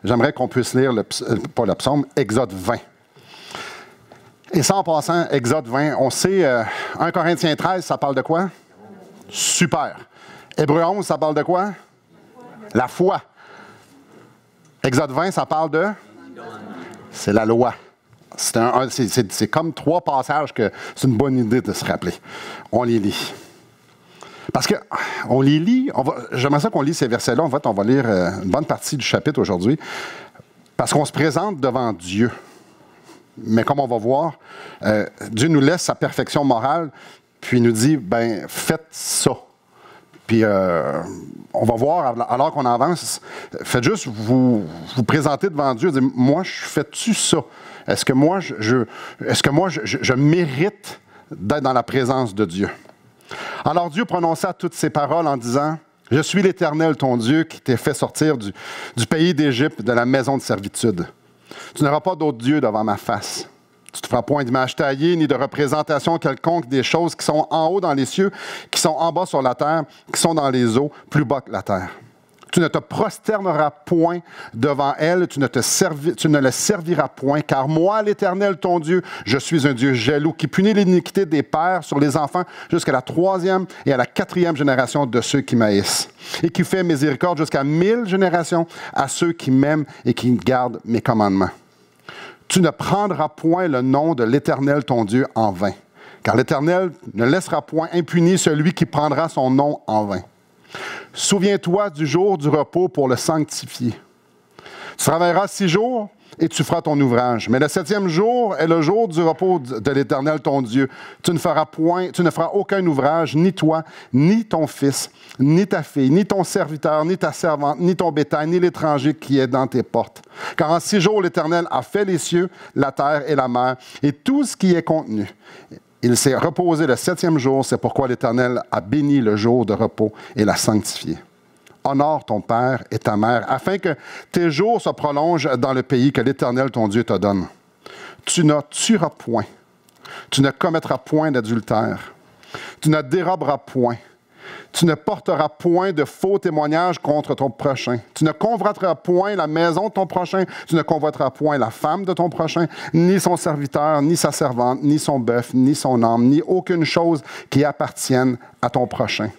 j'aimerais qu'on puisse lire, pas le psaume, Exode 20. Et ça, en passant, Exode 20, on sait, 1 Corinthiens 13, ça parle de quoi? Super. Hébreux 11, ça parle de quoi? La foi. Exode 20, ça parle de? C'est la loi. C'est comme 3 passages que c'est une bonne idée de se rappeler. On les lit. Parce qu'on les lit, j'aimerais ça qu'on lit ces versets-là. En fait, on va lire une bonne partie du chapitre aujourd'hui. Parce qu'on se présente devant Dieu. Mais comme on va voir, Dieu nous laisse sa perfection morale, puis il nous dit, ben faites ça. Puis on va voir, alors qu'on avance, faites juste vous présenter devant Dieu, dire, moi, fais-tu ça? Est-ce que moi, je mérite d'être dans la présence de Dieu? Alors Dieu prononça toutes ces paroles en disant, « Je suis l'Éternel, ton Dieu, qui t'ai fait sortir du pays d'Égypte, de la maison de servitude. Tu n'auras pas d'autre Dieu devant ma face. Tu ne te feras point d'image taillée, ni de représentation quelconque des choses qui sont en haut dans les cieux, qui sont en bas sur la terre, qui sont dans les eaux, plus bas que la terre. Tu ne te prosterneras point devant elle, tu ne le serviras point, car moi, l'Éternel, ton Dieu, je suis un Dieu jaloux, qui punit l'iniquité des pères sur les enfants jusqu'à la 3e et à la 4e génération de ceux qui m'haïssent, et qui fait miséricorde jusqu'à 1000 générations à ceux qui m'aiment et qui gardent mes commandements. Tu ne prendras point le nom de l'Éternel, ton Dieu, en vain, car l'Éternel ne laissera point impuni celui qui prendra son nom en vain. Souviens-toi du jour du repos pour le sanctifier. Tu travailleras 6 jours et tu feras ton ouvrage. Mais le 7e jour est le jour du repos de l'Éternel, ton Dieu. Tu ne feras aucun ouvrage, ni toi, ni ton fils, ni ta fille, ni ton serviteur, ni ta servante, ni ton bétail, ni l'étranger qui est dans tes portes. Car en 6 jours, l'Éternel a fait les cieux, la terre et la mer, et tout ce qui est contenu. Il s'est reposé le 7e jour, c'est pourquoi l'Éternel a béni le jour de repos et l'a sanctifié. Honore ton père et ta mère, afin que tes jours se prolongent dans le pays que l'Éternel, ton Dieu, te donne. Tu ne tueras point, tu ne commettras point d'adultère, tu ne déroberas point, tu ne porteras point de faux témoignages contre ton prochain. Tu ne convoiteras point la maison de ton prochain. Tu ne convoiteras point la femme de ton prochain, ni son serviteur, ni sa servante, ni son bœuf, ni son âme, ni aucune chose qui appartienne à ton prochain.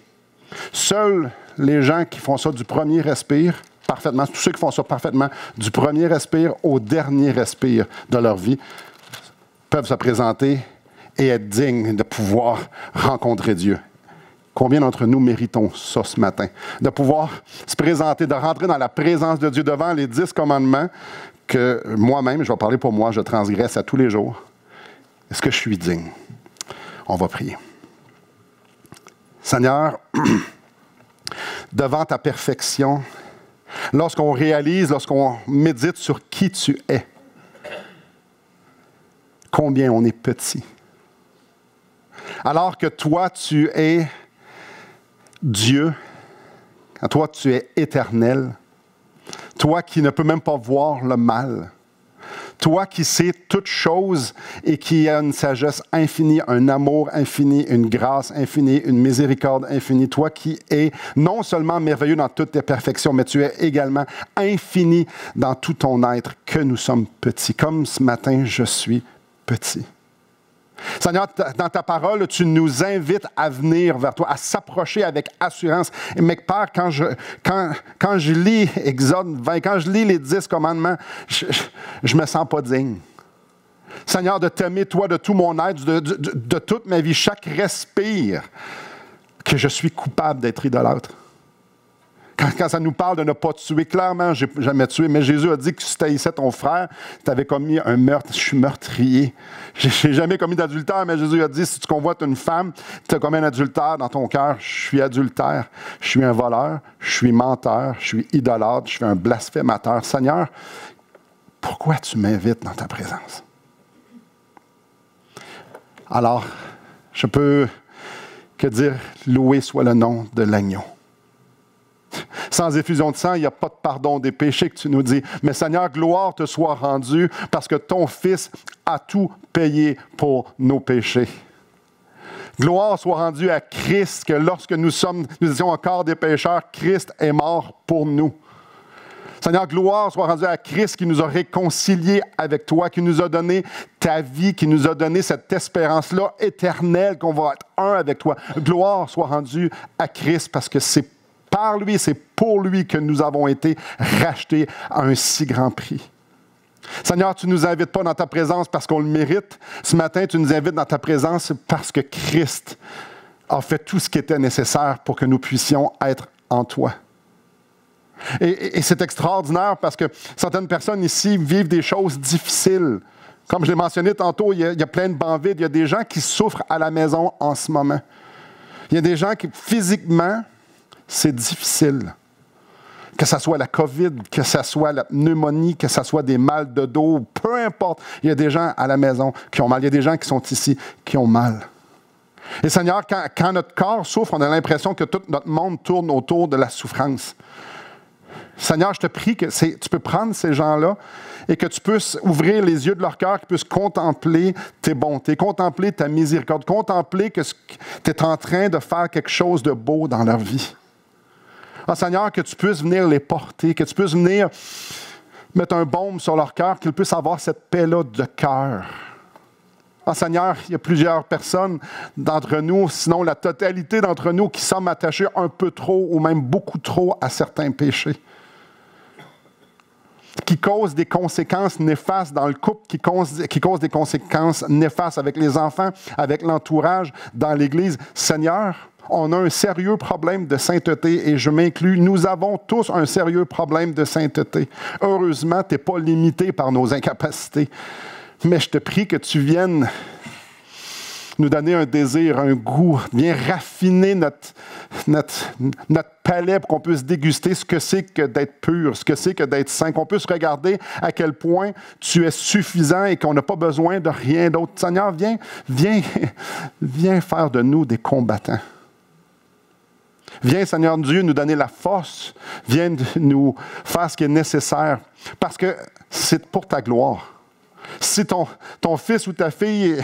Seuls les gens qui font ça du premier respire, parfaitement, tous ceux qui font ça parfaitement, du premier respire au dernier respire de leur vie, peuvent se présenter et être dignes de pouvoir rencontrer Dieu. Combien d'entre nous méritons ça ce matin? De pouvoir se présenter, de rentrer dans la présence de Dieu devant les 10 commandements que moi-même, je vais parler pour moi, je transgresse à tous les jours. Est-ce que je suis digne? On va prier. Seigneur, devant ta perfection, lorsqu'on réalise, lorsqu'on médite sur qui tu es, combien on est petit. Alors que toi, tu es Dieu, toi, tu es éternel, toi qui ne peux même pas voir le mal, toi qui sais toutes choses et qui a une sagesse infinie, un amour infini, une grâce infinie, une miséricorde infinie, toi qui es non seulement merveilleux dans toutes tes perfections, mais tu es également infini dans tout ton être, que nous sommes petits. Comme ce matin, je suis petit. Seigneur, dans ta parole, tu nous invites à venir vers toi, à s'approcher avec assurance. Mais Père, quand je lis Exode 20, quand je lis les 10 commandements, je ne me sens pas digne. Seigneur, de t'aimer, toi, de tout mon être, de toute ma vie, chaque respire, que je suis coupable d'être idolâtre. Quand ça nous parle de ne pas tuer, clairement, je n'ai jamais tué, mais Jésus a dit que si tu haïssais ton frère, tu avais commis un meurtre. Je suis meurtrier. Je n'ai jamais commis d'adultère, mais Jésus a dit, si tu convoites une femme, tu as commis un adultère dans ton cœur. Je suis adultère. Je suis un voleur. Je suis menteur. Je suis idolâtre. Je suis un blasphémateur. Seigneur, pourquoi tu m'invites dans ta présence? Alors, je peux que dire, loué soit le nom de l'agneau. Sans effusion de sang, il n'y a pas de pardon des péchés que tu nous dis. Mais Seigneur, gloire te soit rendue parce que ton Fils a tout payé pour nos péchés. Gloire soit rendue à Christ, que lorsque nous étions encore des pécheurs, Christ est mort pour nous. Seigneur, gloire soit rendue à Christ qui nous a réconciliés avec toi, qui nous a donné ta vie, qui nous a donné cette espérance-là éternelle qu'on va être un avec toi. Gloire soit rendue à Christ parce que c'est par lui, c'est pour lui que nous avons été rachetés à un si grand prix. Seigneur, tu ne nous invites pas dans ta présence parce qu'on le mérite. Ce matin, tu nous invites dans ta présence parce que Christ a fait tout ce qui était nécessaire pour que nous puissions être en toi. Et c'est extraordinaire parce que certaines personnes ici vivent des choses difficiles. Comme je l'ai mentionné tantôt, il y a plein de bancs vides. Il y a des gens qui souffrent à la maison en ce moment. Il y a des gens qui, physiquement, c'est difficile. Que ce soit la COVID, que ce soit la pneumonie, que ce soit des mal de dos, peu importe. Il y a des gens à la maison qui ont mal. Il y a des gens qui sont ici qui ont mal. Et Seigneur, quand notre corps souffre, on a l'impression que tout notre monde tourne autour de la souffrance. Seigneur, je te prie que tu peux prendre ces gens-là et que tu puisses ouvrir les yeux de leur cœur, qu'ils puissent contempler tes bontés, contempler ta miséricorde, contempler que tu es en train de faire quelque chose de beau dans leur vie. Ah, Seigneur, que tu puisses venir les porter, que tu puisses venir mettre un baume sur leur cœur, qu'ils puissent avoir cette paix-là de cœur. Ah, Seigneur, il y a plusieurs personnes d'entre nous, sinon la totalité d'entre nous, qui sommes attachés un peu trop ou même beaucoup trop à certains péchés, qui causent des conséquences néfastes dans le couple, qui causent des conséquences néfastes avec les enfants, avec l'entourage, dans l'Église. Seigneur, on a un sérieux problème de sainteté et je m'inclus. Nous avons tous un sérieux problème de sainteté. Heureusement, tu n'es pas limité par nos incapacités. Mais je te prie que tu viennes nous donner un désir, un goût, viens raffiner notre palais pour qu'on puisse déguster ce que c'est que d'être pur, ce que c'est que d'être saint, qu'on puisse regarder à quel point tu es suffisant et qu'on n'a pas besoin de rien d'autre. Seigneur, viens faire de nous des combattants. Viens, Seigneur Dieu, nous donner la force. Viens nous faire ce qui est nécessaire. Parce que c'est pour ta gloire. Si ton fils ou ta fille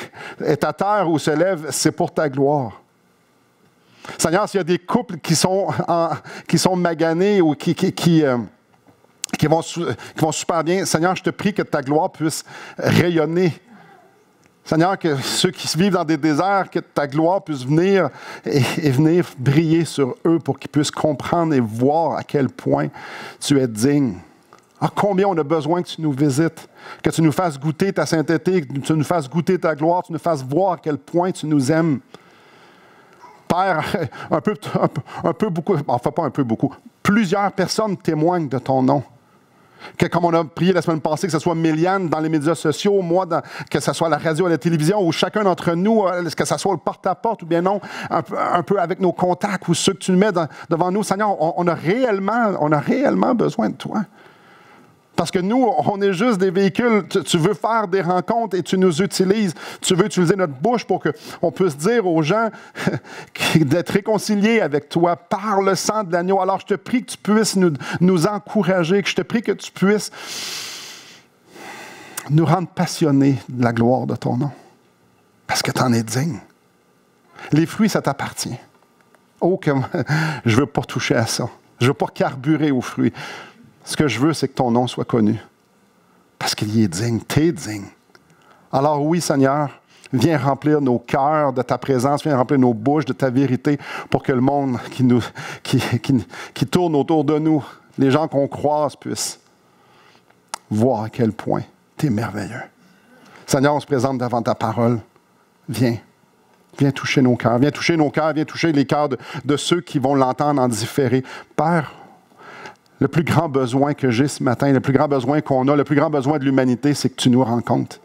est à terre ou se lève, c'est pour ta gloire. Seigneur, s'il y a des couples qui sont maganés ou qui vont super bien, Seigneur, je te prie que ta gloire puisse rayonner. Seigneur, que ceux qui vivent dans des déserts, que ta gloire puisse venir et venir briller sur eux pour qu'ils puissent comprendre et voir à quel point tu es digne. Ah, combien on a besoin que tu nous visites, que tu nous fasses goûter ta sainteté, que tu nous fasses goûter ta gloire, que tu nous fasses voir à quel point tu nous aimes. Père, plusieurs personnes témoignent de ton nom. Que, comme on a prié la semaine passée, que ce soit Méliane dans les médias sociaux, moi, que ce soit à la radio, à la télévision, ou chacun d'entre nous, que ce soit le porte-à-porte ou bien non, un peu avec nos contacts ou ceux que tu nous mets devant nous. Seigneur, on a réellement besoin de toi. Parce que nous, on est juste des véhicules. Tu veux faire des rencontres et tu nous utilises. Tu veux utiliser notre bouche pour qu'on puisse dire aux gens d'être réconciliés avec toi par le sang de l'agneau. Alors, je te prie que tu puisses nous encourager, que je te prie que tu puisses nous rendre passionnés de la gloire de ton nom. Parce que tu en es digne. Les fruits, ça t'appartient. Oh, que je ne veux pas toucher à ça. Je ne veux pas carburer aux fruits. Ce que je veux, c'est que ton nom soit connu. Parce qu'il y est digne. Tu es digne. Alors oui, Seigneur, viens remplir nos cœurs de ta présence, viens remplir nos bouches de ta vérité pour que le monde qui tourne autour de nous, les gens qu'on croise, puissent voir à quel point tu es merveilleux. Seigneur, on se présente devant ta parole. Viens. Viens toucher nos cœurs. Viens toucher nos cœurs. Viens toucher les cœurs de ceux qui vont l'entendre en différé. Père, le plus grand besoin que j'ai ce matin, le plus grand besoin qu'on a, le plus grand besoin de l'humanité, c'est que tu nous rencontres.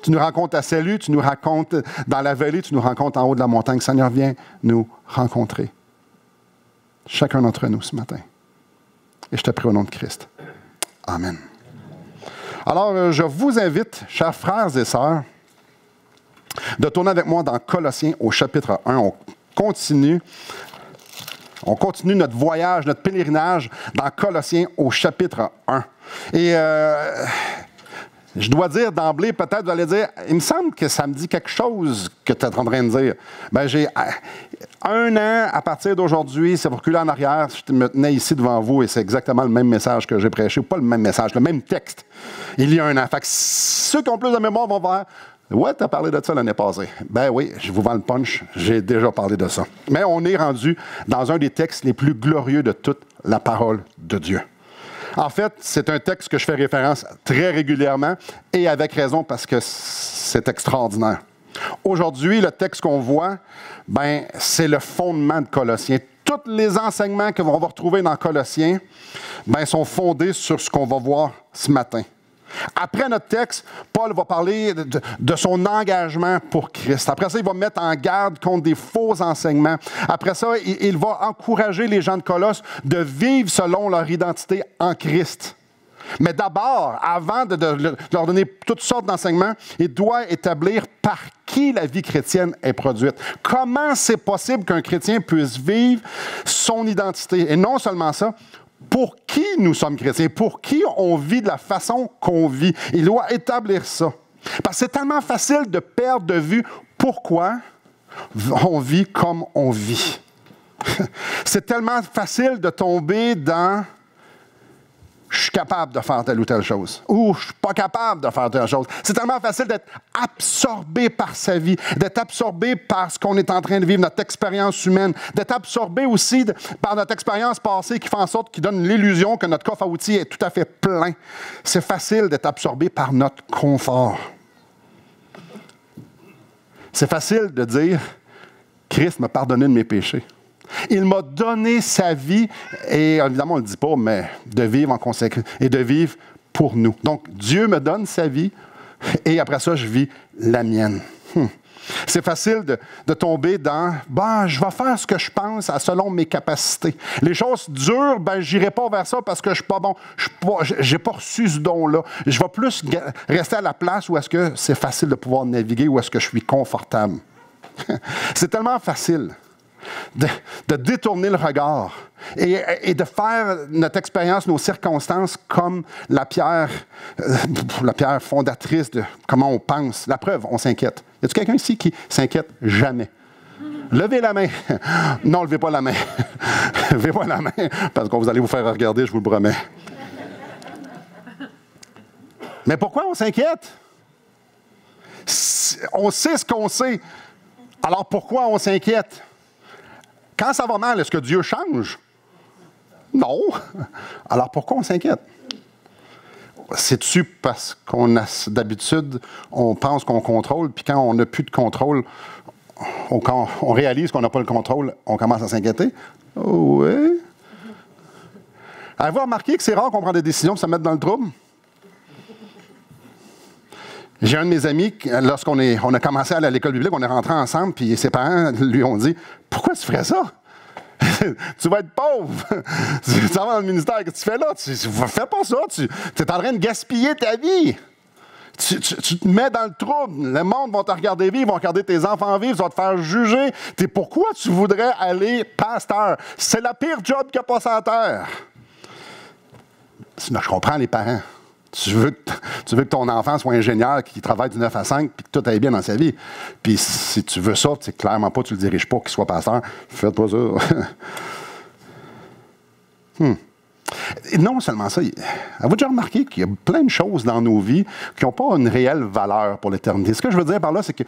Tu nous rencontres à Salut, tu nous rencontres dans la vallée, tu nous rencontres en haut de la montagne. Seigneur, viens nous rencontrer. Chacun d'entre nous ce matin. Et je te prie au nom de Christ. Amen. Alors, je vous invite, chers frères et sœurs, de tourner avec moi dans Colossiens au chapitre 1. On continue notre voyage, notre pèlerinage dans Colossiens au chapitre 1. Et Je dois dire d'emblée, peut-être vous allez dire, il me semble que ça me dit quelque chose que tu es en train de dire. Bien, j'ai 1 an à partir d'aujourd'hui, c'est pour reculer en arrière, je me tenais ici devant vous et c'est exactement le même message que j'ai prêché, ou pas le même message, le même texte, il y a 1 an. Fait que ceux qui ont plus de mémoire vont voir, ouais, tu as parlé de ça l'année passée. Ben oui, je vous vends le punch, j'ai déjà parlé de ça. Mais on est rendu dans un des textes les plus glorieux de toute la parole de Dieu. En fait, c'est un texte que je fais référence très régulièrement et avec raison parce que c'est extraordinaire. Aujourd'hui, le texte qu'on voit, ben, c'est le fondement de Colossiens. Tous les enseignements que l'on va retrouver dans Colossiens ben, sont fondés sur ce qu'on va voir ce matin. Après notre texte, Paul va parler de son engagement pour Christ. Après ça, il va mettre en garde contre des faux enseignements. Après ça, il va encourager les gens de Colosse de vivre selon leur identité en Christ. Mais d'abord, avant de leur donner toutes sortes d'enseignements, il doit établir par qui la vie chrétienne est produite. Comment c'est possible qu'un chrétien puisse vivre son identité? Et non seulement ça, pour qui nous sommes chrétiens, pour qui on vit de la façon qu'on vit. Il doit établir ça. Parce que c'est tellement facile de perdre de vue pourquoi on vit comme on vit. C'est tellement facile de tomber dans « je suis capable de faire telle ou telle chose » ou « je ne suis pas capable de faire telle chose ». C'est tellement facile d'être absorbé par sa vie, d'être absorbé par ce qu'on est en train de vivre, notre expérience humaine, d'être absorbé aussi par notre expérience passée qui fait en sorte qu'il donne l'illusion que notre coffre à outils est tout à fait plein. C'est facile d'être absorbé par notre confort. C'est facile de dire « Christ m'a pardonné de mes péchés ». Il m'a donné sa vie, et évidemment, on ne le dit pas, mais de vivre en conséquence et de vivre pour nous. Donc, Dieu me donne sa vie, et après ça, je vis la mienne. C'est facile de tomber dans « je vais faire ce que je pense selon mes capacités. Les choses dures, je n'irai pas vers ça parce que je ne suis pas bon. Je n'ai pas reçu ce don-là. Je vais plus rester à la place où est-ce que c'est facile de pouvoir naviguer, où est-ce que je suis confortable. » C'est tellement facile de détourner le regard et de faire notre expérience, nos circonstances comme la pierre fondatrice de comment on pense. La preuve, on s'inquiète. Y a-t-il quelqu'un ici qui s'inquiète jamais? Levez la main. Non, levez pas la main. Levez pas la main, parce que vous allez vous faire regarder, je vous le promets. Mais pourquoi on s'inquiète? On sait ce qu'on sait. Alors pourquoi on s'inquiète? Quand ça va mal, est-ce que Dieu change? Non. Alors pourquoi on s'inquiète? C'est-tu parce qu'on a d'habitude, on pense qu'on contrôle, puis quand on n'a plus de contrôle, quand on réalise qu'on n'a pas le contrôle, on commence à s'inquiéter? Oui. Avez-vous remarqué que c'est rare qu'on prenne des décisions pour se mettre dans le trouble? J'ai un de mes amis, lorsqu'on a commencé à aller à l'école biblique, on est rentrés ensemble, puis ses parents lui ont dit « Pourquoi tu ferais ça? Tu vas être pauvre! Tu vas dans le ministère, qu'est-ce que tu fais là? Fais pas ça! Tu es en train de gaspiller ta vie! Tu te mets dans le trouble. Le monde va te regarder vivre, vont regarder tes enfants vivre, ils vont te faire juger. Pourquoi tu voudrais aller pasteur? C'est la pire job qu'il n'y a pas sur la terre. Sinon, je comprends les parents. Tu veux que ton enfant soit ingénieur, qu'il travaille du 9 à 5, puis que tout aille bien dans sa vie. Puis si tu veux ça, c'est clairement pas, tu ne le diriges pas, qu'il soit pasteur. Faites pas ça. Et non seulement ça, avez-vous déjà remarqué qu'il y a plein de choses dans nos vies qui n'ont pas une réelle valeur pour l'éternité? Ce que je veux dire par là, c'est qu'il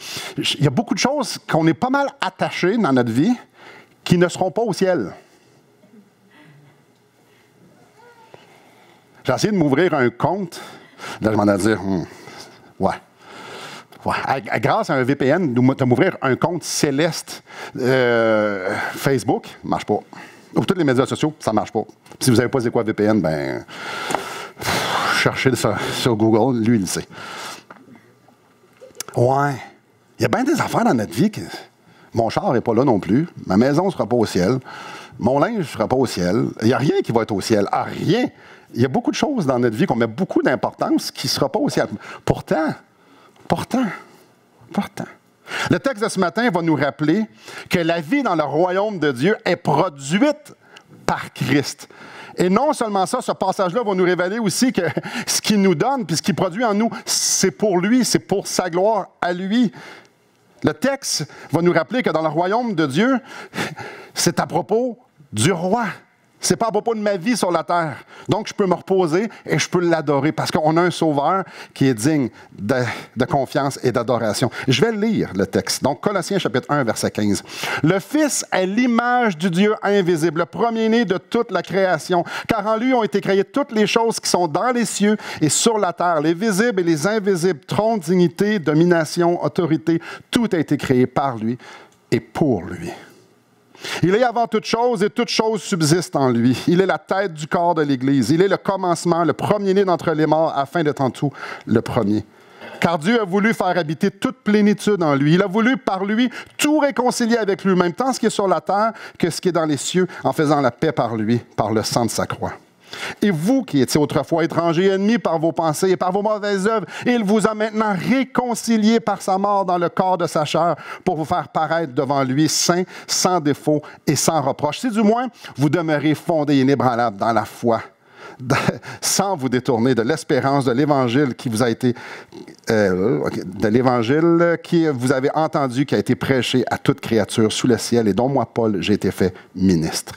y a beaucoup de choses qu'on est pas mal attachés dans notre vie qui ne seront pas au ciel. J'ai essayé de m'ouvrir un compte. Là, je m'en ai dit, ouais. Grâce à un VPN, de m'ouvrir un compte céleste Facebook, ça ne marche pas. Ou tous les médias sociaux, ça ne marche pas. Si vous ne savez pas c'est quoi VPN, cherchez ça sur Google, lui, il le sait. Ouais. Il y a bien des affaires dans notre vie que mon char n'est pas là non plus, ma maison ne sera pas au ciel, mon linge ne sera pas au ciel. Il n'y a rien qui va être au ciel. Ah, rien. Il y a beaucoup de choses dans notre vie qu'on met beaucoup d'importance qui ne sera pas au ciel. Pourtant. Le texte de ce matin va nous rappeler que la vie dans le royaume de Dieu est produite par Christ. Et non seulement ça, ce passage-là va nous révéler aussi que ce qu'il nous donne, puis ce qu'il produit en nous, c'est pour lui, c'est pour sa gloire à lui. Le texte va nous rappeler que dans le royaume de Dieu, c'est à propos du roi. C'est pas à propos de ma vie sur la terre. Donc, je peux me reposer et je peux l'adorer parce qu'on a un sauveur qui est digne de confiance et d'adoration. Je vais lire le texte. Donc, Colossiens chapitre 1, verset 15. « Le Fils est l'image du Dieu invisible, le premier-né de toute la création, car en lui ont été créées toutes les choses qui sont dans les cieux et sur la terre, les visibles et les invisibles, trône, dignité, domination, autorité, tout a été créé par lui et pour lui. » Il est avant toute chose et toute chose subsiste en lui. Il est la tête du corps de l'Église. Il est le commencement, le premier-né d'entre les morts, afin d'être en tout le premier. Car Dieu a voulu faire habiter toute plénitude en lui. Il a voulu, par lui, tout réconcilier avec lui-même, tant ce qui est sur la terre que ce qui est dans les cieux, en faisant la paix par lui, par le sang de sa croix. Et vous qui étiez autrefois étrangers, ennemis par vos pensées et par vos mauvaises œuvres, il vous a maintenant réconciliés par sa mort dans le corps de sa chair pour vous faire paraître devant lui saint, sans défaut et sans reproche. Si du moins vous demeurez fondés et inébranlables dans la foi, sans vous détourner de l'espérance de l'Évangile qui vous a été, de l'Évangile qui vous avez entendu, qui a été prêché à toute créature sous le ciel et dont moi, Paul, j'ai été fait ministre.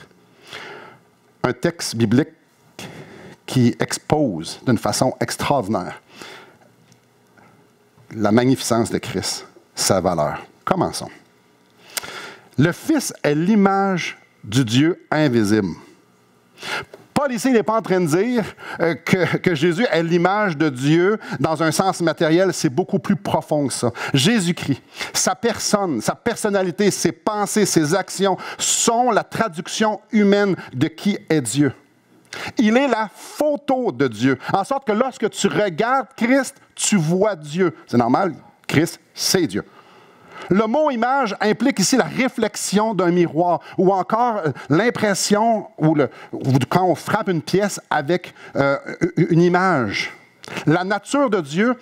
Un texte biblique qui expose d'une façon extraordinaire la magnificence de Christ, sa valeur. Commençons. Le Fils est l'image du Dieu invisible. Paul ici n'est pas en train de dire que Jésus est l'image de Dieu dans un sens matériel, c'est beaucoup plus profond que ça. Jésus-Christ, sa personne, sa personnalité, ses pensées, ses actions sont la traduction humaine de qui est Dieu. Il est la photo de Dieu, en sorte que lorsque tu regardes Christ, tu vois Dieu. C'est normal, Christ, c'est Dieu. Le mot image implique ici la réflexion d'un miroir ou encore l'impression ou quand on frappe une pièce avec une image. La nature de Dieu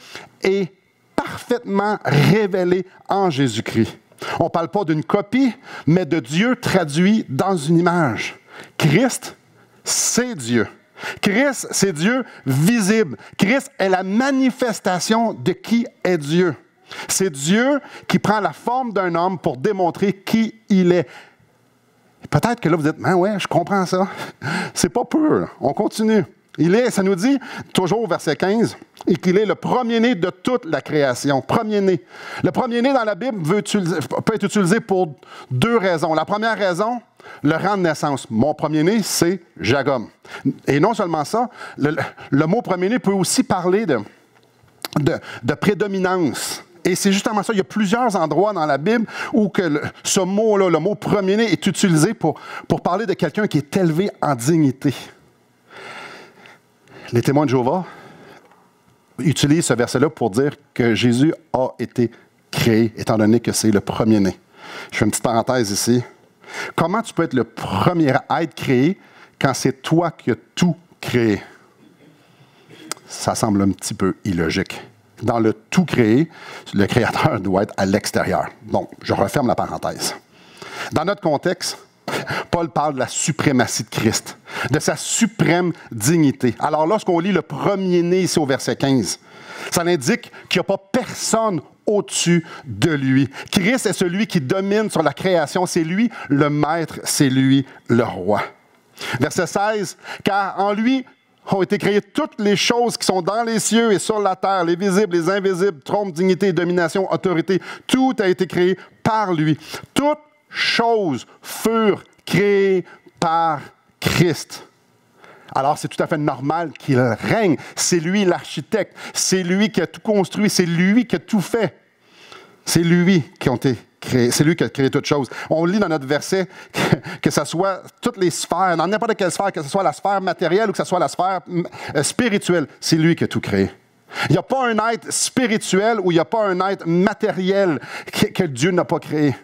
est parfaitement révélée en Jésus-Christ. On ne parle pas d'une copie, mais de Dieu traduit dans une image. Christ, c'est Dieu. Christ, c'est Dieu visible. Christ est la manifestation de qui est Dieu. C'est Dieu qui prend la forme d'un homme pour démontrer qui il est. Peut-être que là, vous dites, ben ouais, je comprends ça. C'est pas pur. On continue. Ça nous dit, toujours au verset 15, et qu'il est le premier-né de toute la création. Premier-né. Le premier-né dans la Bible peut être utilisé pour deux raisons. La première raison, le rang de naissance. Mon premier-né, c'est Jagom. Et non seulement ça, le mot premier-né peut aussi parler de prédominance. Et c'est justement ça. Il y a plusieurs endroits dans la Bible où ce mot-là, le mot premier-né, est utilisé pour parler de quelqu'un qui est élevé en dignité. Les témoins de Jéhovah utilisent ce verset-là pour dire que Jésus a été créé, étant donné que c'est le premier-né. Je fais une petite parenthèse ici. Comment tu peux être le premier à être créé quand c'est toi qui as tout créé? Ça semble un petit peu illogique. Dans le tout créé, le Créateur doit être à l'extérieur. Donc, je referme la parenthèse. Dans notre contexte, Paul parle de la suprématie de Christ, de sa suprême dignité. Alors, lorsqu'on lit le premier-né ici au verset 15, ça indique qu'il n'y a pas personne au-dessus de lui. Christ est celui qui domine sur la création. C'est lui le maître, c'est lui le roi. Verset 16, « Car en lui ont été créées toutes les choses qui sont dans les cieux et sur la terre, les visibles, les invisibles, trône, dignité, domination, autorité. Tout a été créé par lui. Toutes choses furent créées par Christ. » Alors, c'est tout à fait normal qu'il règne. C'est lui l'architecte. C'est lui qui a tout construit. C'est lui qui a tout fait. C'est lui qui a été créé. C'est lui qui a créé toutes choses. On lit dans notre verset que ce soit toutes les sphères, dans n'importe quelle sphère, que ce soit la sphère matérielle ou que ce soit la sphère spirituelle, c'est lui qui a tout créé. Il n'y a pas un être spirituel ou il n'y a pas un être matériel que Dieu n'a pas créé.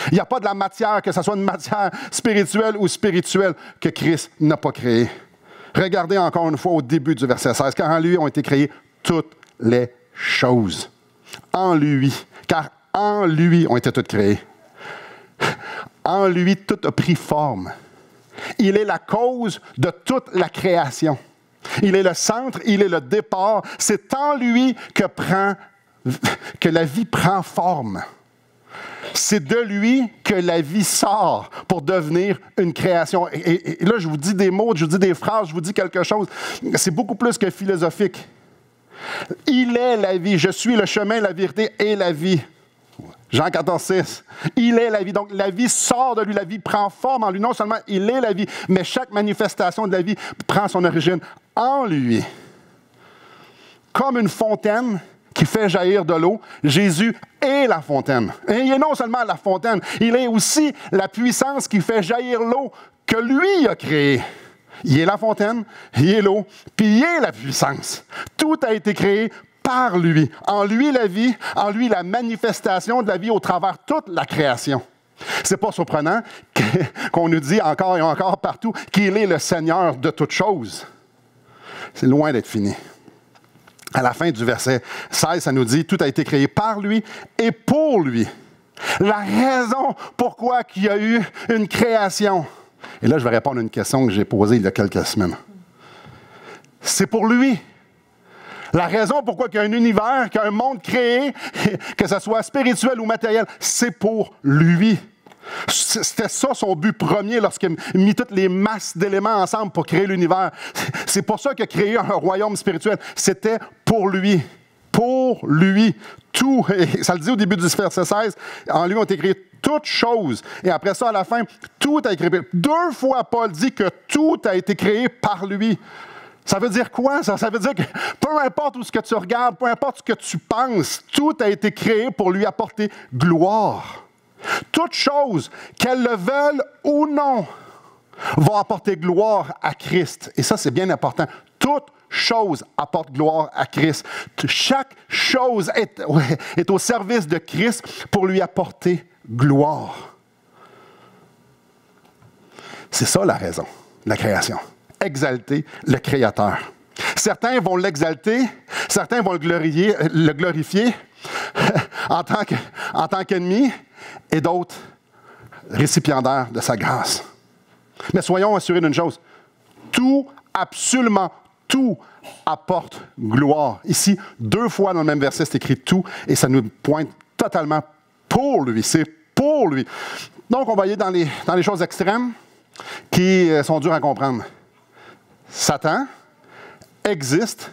Il n'y a pas de la matière, que ce soit une matière spirituelle ou spirituelle, que Christ n'a pas créée. Regardez encore une fois au début du verset 16, car en lui ont été créées toutes les choses. En lui, car en lui ont été toutes créées. En lui, tout a pris forme. Il est la cause de toute la création. Il est le centre, il est le départ. C'est en lui que la vie prend forme. C'est de lui que la vie sort pour devenir une création. Et là, je vous dis des mots, je vous dis des phrases, je vous dis quelque chose. C'est beaucoup plus que philosophique. Il est la vie. Je suis le chemin, la vérité et la vie. Jean 14, 6. Il est la vie. Donc, la vie sort de lui. La vie prend forme en lui. Non seulement il est la vie, mais chaque manifestation de la vie prend son origine en lui. Comme une fontaine qui fait jaillir de l'eau, Jésus est la fontaine. Et il est non seulement la fontaine, il est aussi la puissance qui fait jaillir l'eau que lui a créée. Il est la fontaine, il est l'eau, puis il est la puissance. Tout a été créé par lui. En lui, la vie, en lui, la manifestation de la vie au travers de toute la création. C'est pas surprenant qu'on nous dit encore et encore partout qu'il est le Seigneur de toutes choses. C'est loin d'être fini. À la fin du verset 16, ça nous dit « Tout a été créé par lui et pour lui ». La raison pourquoi il y a eu une création. Et là, je vais répondre à une question que j'ai posée il y a quelques semaines. C'est pour lui. La raison pourquoi il y a un univers, qu'il y a un monde créé, que ce soit spirituel ou matériel, c'est pour lui. C'était ça son but premier lorsqu'il a mis toutes les masses d'éléments ensemble pour créer l'univers. C'est pour ça qu'il a créé un royaume spirituel. C'était pour lui. Pour lui. Tout, et ça le dit au début du verset 16, en lui ont été créées toutes choses. Et après ça, à la fin, tout a été créé. 2 fois, Paul dit que tout a été créé par lui. Ça veut dire quoi, ça? Ça veut dire que peu importe où ce que tu regardes, peu importe ce que tu penses, tout a été créé pour lui apporter gloire. Toutes choses, qu'elles le veulent ou non, vont apporter gloire à Christ. Et ça, c'est bien important. Toute chose apporte gloire à Christ. Chaque chose est au service de Christ pour lui apporter gloire. C'est ça la raison de la création. Exalter le Créateur. Certains vont l'exalter, certains vont le glorifier en tant qu'ennemi, et d'autres récipiendaires de sa grâce. Mais soyons assurés d'une chose, tout, absolument tout, apporte gloire. Ici, 2 fois dans le même verset, c'est écrit tout, et ça nous pointe totalement pour lui. C'est pour lui. Donc, on va y aller dans les choses extrêmes qui sont dures à comprendre. Satan existe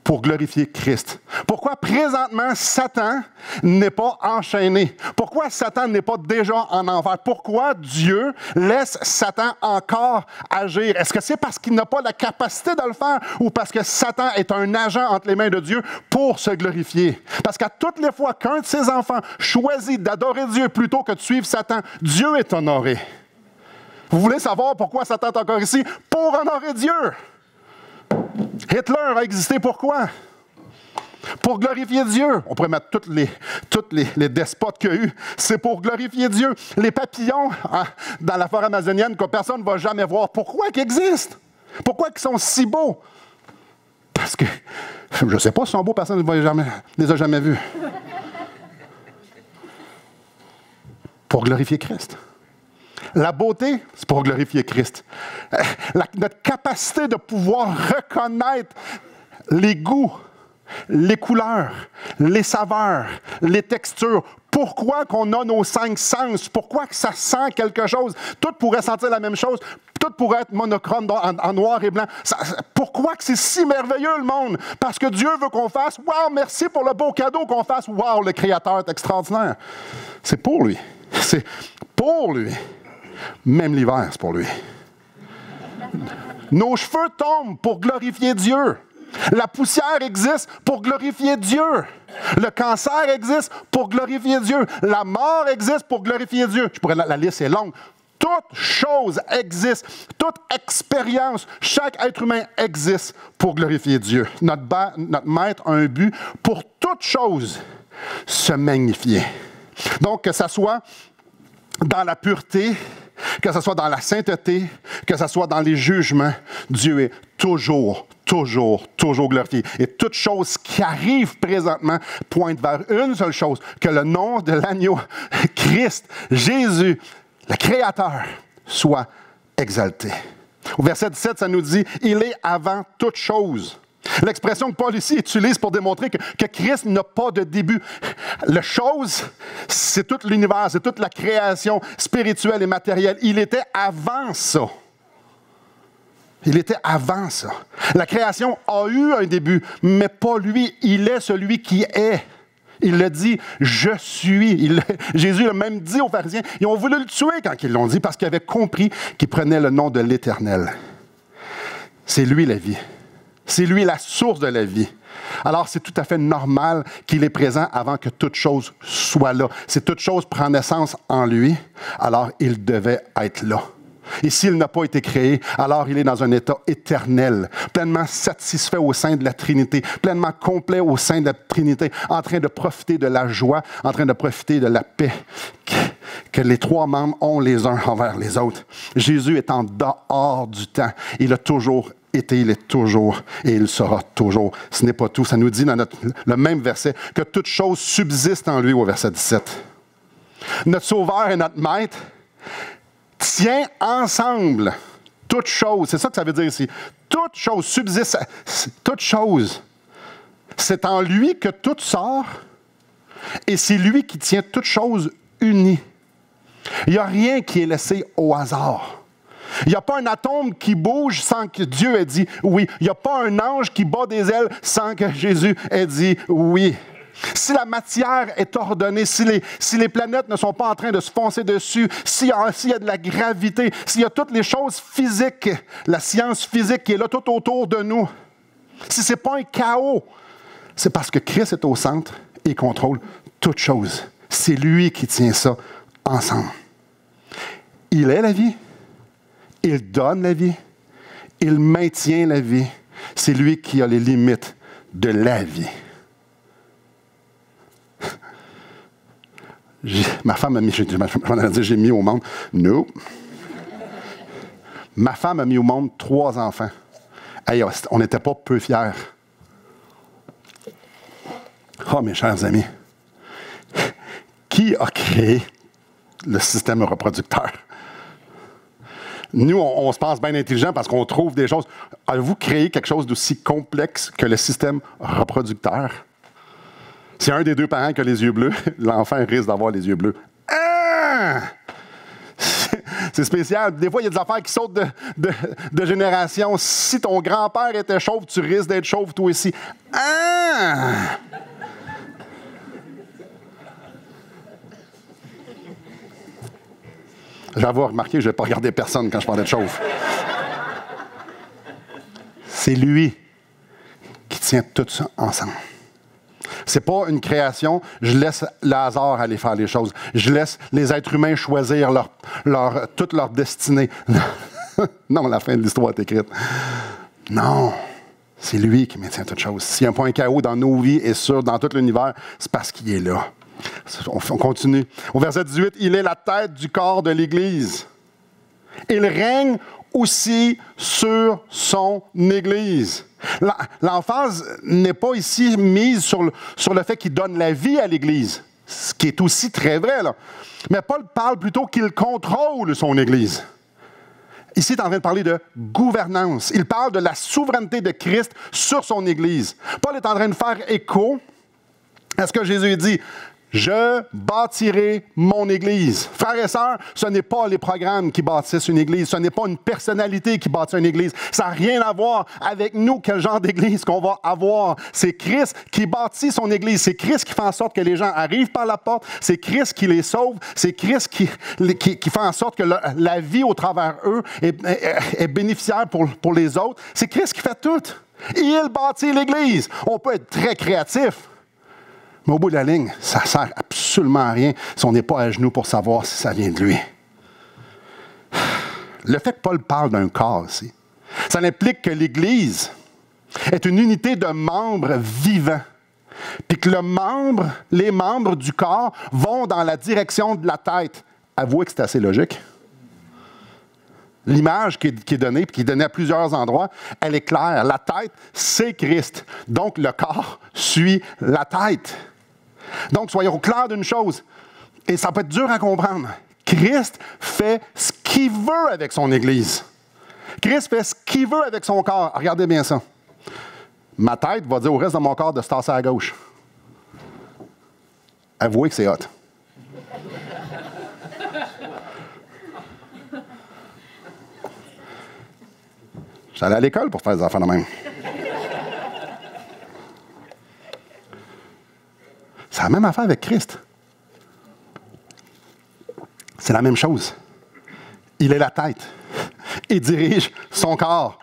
pour glorifier Christ. Pourquoi présentement Satan n'est pas enchaîné? Pourquoi Satan n'est pas déjà en enfer? Pourquoi Dieu laisse Satan encore agir? Est-ce que c'est parce qu'il n'a pas la capacité de le faire ou parce que Satan est un agent entre les mains de Dieu pour se glorifier? Parce qu'à toutes les fois qu'un de ses enfants choisit d'adorer Dieu plutôt que de suivre Satan, Dieu est honoré. Vous voulez savoir pourquoi Satan est encore ici? Pour honorer Dieu. Hitler a existé pourquoi? Pour glorifier Dieu. On pourrait mettre tous les despotes qu'il y a eu. C'est pour glorifier Dieu. Les papillons dans la forêt amazonienne que personne ne va jamais voir. Pourquoi ils existent? Pourquoi ils sont si beaux? Parce que, je ne sais pas s'ils sont beaux, personne ne les a jamais vus. Pour glorifier Christ. La beauté, c'est pour glorifier Christ. Notre capacité de pouvoir reconnaître les goûts, les couleurs, les saveurs, les textures. Pourquoi qu'on a nos 5 sens? Pourquoi que ça sent quelque chose? Tout pourrait sentir la même chose. Tout pourrait être monochrome en noir et blanc. Pourquoi que c'est si merveilleux, le monde? Parce que Dieu veut qu'on fasse « Wow, merci pour le beau cadeau qu'on fasse. Wow, le Créateur est extraordinaire. » C'est pour lui. C'est pour lui. Même l'hiver, c'est pour lui. Nos cheveux tombent pour glorifier Dieu. La poussière existe pour glorifier Dieu. Le cancer existe pour glorifier Dieu. La mort existe pour glorifier Dieu. La liste est longue. Toute chose existe. Toute expérience, chaque être humain existe pour glorifier Dieu. Notre Maître a un but pour toute chose, se magnifier. Donc, que ça soit dans la pureté, que ce soit dans la sainteté, que ce soit dans les jugements, Dieu est toujours glorifié. Et toute chose qui arrive présentement pointe vers une seule chose, que le nom de l'agneau, Christ, Jésus, le Créateur, soit exalté. Au verset 17, ça nous dit « Il est avant toute chose ». L'expression que Paul ici utilise pour démontrer que Christ n'a pas de début. La chose, c'est tout l'univers, c'est toute la création spirituelle et matérielle. Il était avant ça. Il était avant ça. La création a eu un début, mais pas lui. Il est celui qui est. Il le dit, je suis. Jésus l'a même dit aux pharisiens. Ils ont voulu le tuer quand ils l'ont dit, parce qu'ils avaient compris qu'il prenait le nom de l'Éternel. C'est lui la vie. C'est lui la source de la vie. Alors, c'est tout à fait normal qu'il est présent avant que toute chose soit là. Si toute chose prend naissance en lui, alors il devait être là. Et s'il n'a pas été créé, alors il est dans un état éternel, pleinement satisfait au sein de la Trinité, pleinement complet au sein de la Trinité, en train de profiter de la joie, en train de profiter de la paix que les trois membres ont les uns envers les autres. Jésus est en dehors du temps. Il a toujours été, il est toujours et il sera toujours. Ce n'est pas tout. Ça nous dit dans le même verset que toute chose subsiste en lui au verset 17. Notre Sauveur et notre Maître tient ensemble toute chose. C'est ça que ça veut dire ici. Toute chose subsiste. Toute chose. C'est en lui que tout sort et c'est lui qui tient toute chose unie. Il n'y a rien qui est laissé au hasard. Il n'y a pas un atome qui bouge sans que Dieu ait dit oui. Il n'y a pas un ange qui bat des ailes sans que Jésus ait dit oui. Si la matière est ordonnée, si les planètes ne sont pas en train de se foncer dessus, s'il y a de la gravité, s'il y a toutes les choses physiques, la science physique qui est là tout autour de nous, si ce n'est pas un chaos, c'est parce que Christ est au centre et contrôle toutes choses. C'est lui qui tient ça ensemble. Il est la vie. Il donne la vie. Il maintient la vie. C'est lui qui a les limites de la vie. Ma femme a mis, j'ai mis au monde. Non. Ma femme a mis au monde 3 enfants. Hey, on n'était pas peu fiers. Oh, mes chers amis. Qui a créé le système reproducteur? Nous, on se pense bien intelligent parce qu'on trouve des choses. Avez-vous créé quelque chose d'aussi complexe que le système reproducteur? Si un des 2 parents qui a les yeux bleus, l'enfant risque d'avoir les yeux bleus. Ah! C'est spécial. Des fois, il y a des affaires qui sautent de génération. Si ton grand-père était chauve, tu risques d'être chauve toi aussi. Ah! J'avoue, remarquer, je n'ai pas regardé personne quand je parlais de chauve. C'est lui qui tient tout ça ensemble. C'est pas une création, je laisse le hasard aller faire les choses. Je laisse les êtres humains choisir toute leur destinée. Non, la fin de l'histoire est écrite. Non, c'est lui qui maintient toutes choses. S'il y a un point chaos dans nos vies et dans tout l'univers, c'est parce qu'il est là. On continue. Au verset 18, il est la tête du corps de l'Église. Il règne aussi sur son Église. L'emphase n'est pas ici mise sur le fait qu'il donne la vie à l'Église, ce qui est aussi très vrai, là. Mais Paul parle plutôt qu'il contrôle son Église. Ici, il est en train de parler de gouvernance. Il parle de la souveraineté de Christ sur son Église. Paul est en train de faire écho à ce que Jésus dit. Je bâtirai mon Église. Frères et sœurs, ce n'est pas les programmes qui bâtissent une Église. Ce n'est pas une personnalité qui bâtit une Église. Ça n'a rien à voir avec nous, quel genre d'Église qu'on va avoir. C'est Christ qui bâtit son Église. C'est Christ qui fait en sorte que les gens arrivent par la porte. C'est Christ qui les sauve. C'est Christ qui fait en sorte que la vie au travers eux est bénéficiaire pour les autres. C'est Christ qui fait tout. Il bâtit l'Église. On peut être très créatif. Mais au bout de la ligne, ça ne sert absolument à rien si on n'est pas à genoux pour savoir si ça vient de lui. Le fait que Paul parle d'un corps ici, ça implique que l'Église est une unité de membres vivants. Puis que les membres du corps vont dans la direction de la tête. Avouez que c'est assez logique. L'image qui est donnée, puis qui est donnée à plusieurs endroits, elle est claire. La tête, c'est Christ. Donc, le corps suit la tête. Donc, soyons clairs d'une chose, et ça peut être dur à comprendre. Christ fait ce qu'il veut avec son Église. Christ fait ce qu'il veut avec son corps. Regardez bien ça. Ma tête va dire au reste de mon corps de se tasser à gauche. Avouez que c'est hot. J'allais à l'école pour faire des affaires de même. C'est la même affaire avec Christ. C'est la même chose. Il est la tête. Il dirige son corps.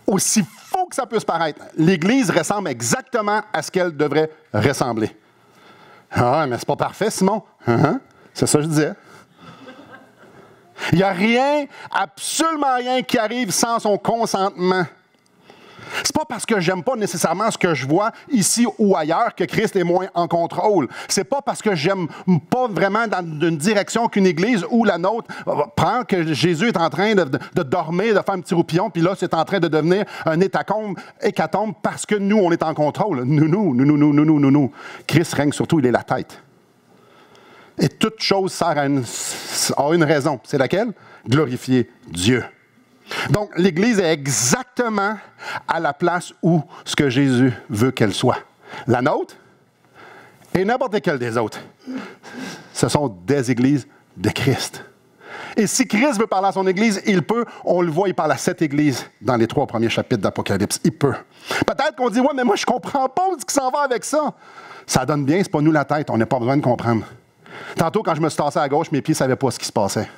Aussi faux que ça puisse paraître, l'Église ressemble exactement à ce qu'elle devrait ressembler. Ah, mais c'est pas parfait, Simon. C'est ça que je disais. Il n'y a rien, absolument rien qui arrive sans son consentement. C'est pas parce que j'aime pas nécessairement ce que je vois ici ou ailleurs que Christ est moins en contrôle. C'est pas parce que j'aime pas vraiment dans une direction qu'une église ou la nôtre prend que Jésus est en train de dormir, de faire un petit roupillon, puis là, c'est en train de devenir un hécatombe parce que nous, on est en contrôle. Nous. Christ règne surtout, il est la tête. Et toute chose sert à une raison. C'est laquelle? Glorifier Dieu. Donc, l'Église est exactement à la place où ce que Jésus veut qu'elle soit. La nôtre et n'importe quelle des autres. Ce sont des églises de Christ. Et si Christ veut parler à son Église, il peut. On le voit, il parle à cette Église dans les 3 premiers chapitres d'Apocalypse. Il peut. Peut-être qu'on dit, ouais, mais moi, je ne comprends pas où ce qui s'en va avec ça. Ça donne bien, c'est pas nous la tête, on n'a pas besoin de comprendre. Tantôt, quand je me suis tassé à gauche, mes pieds ne savaient pas ce qui se passait.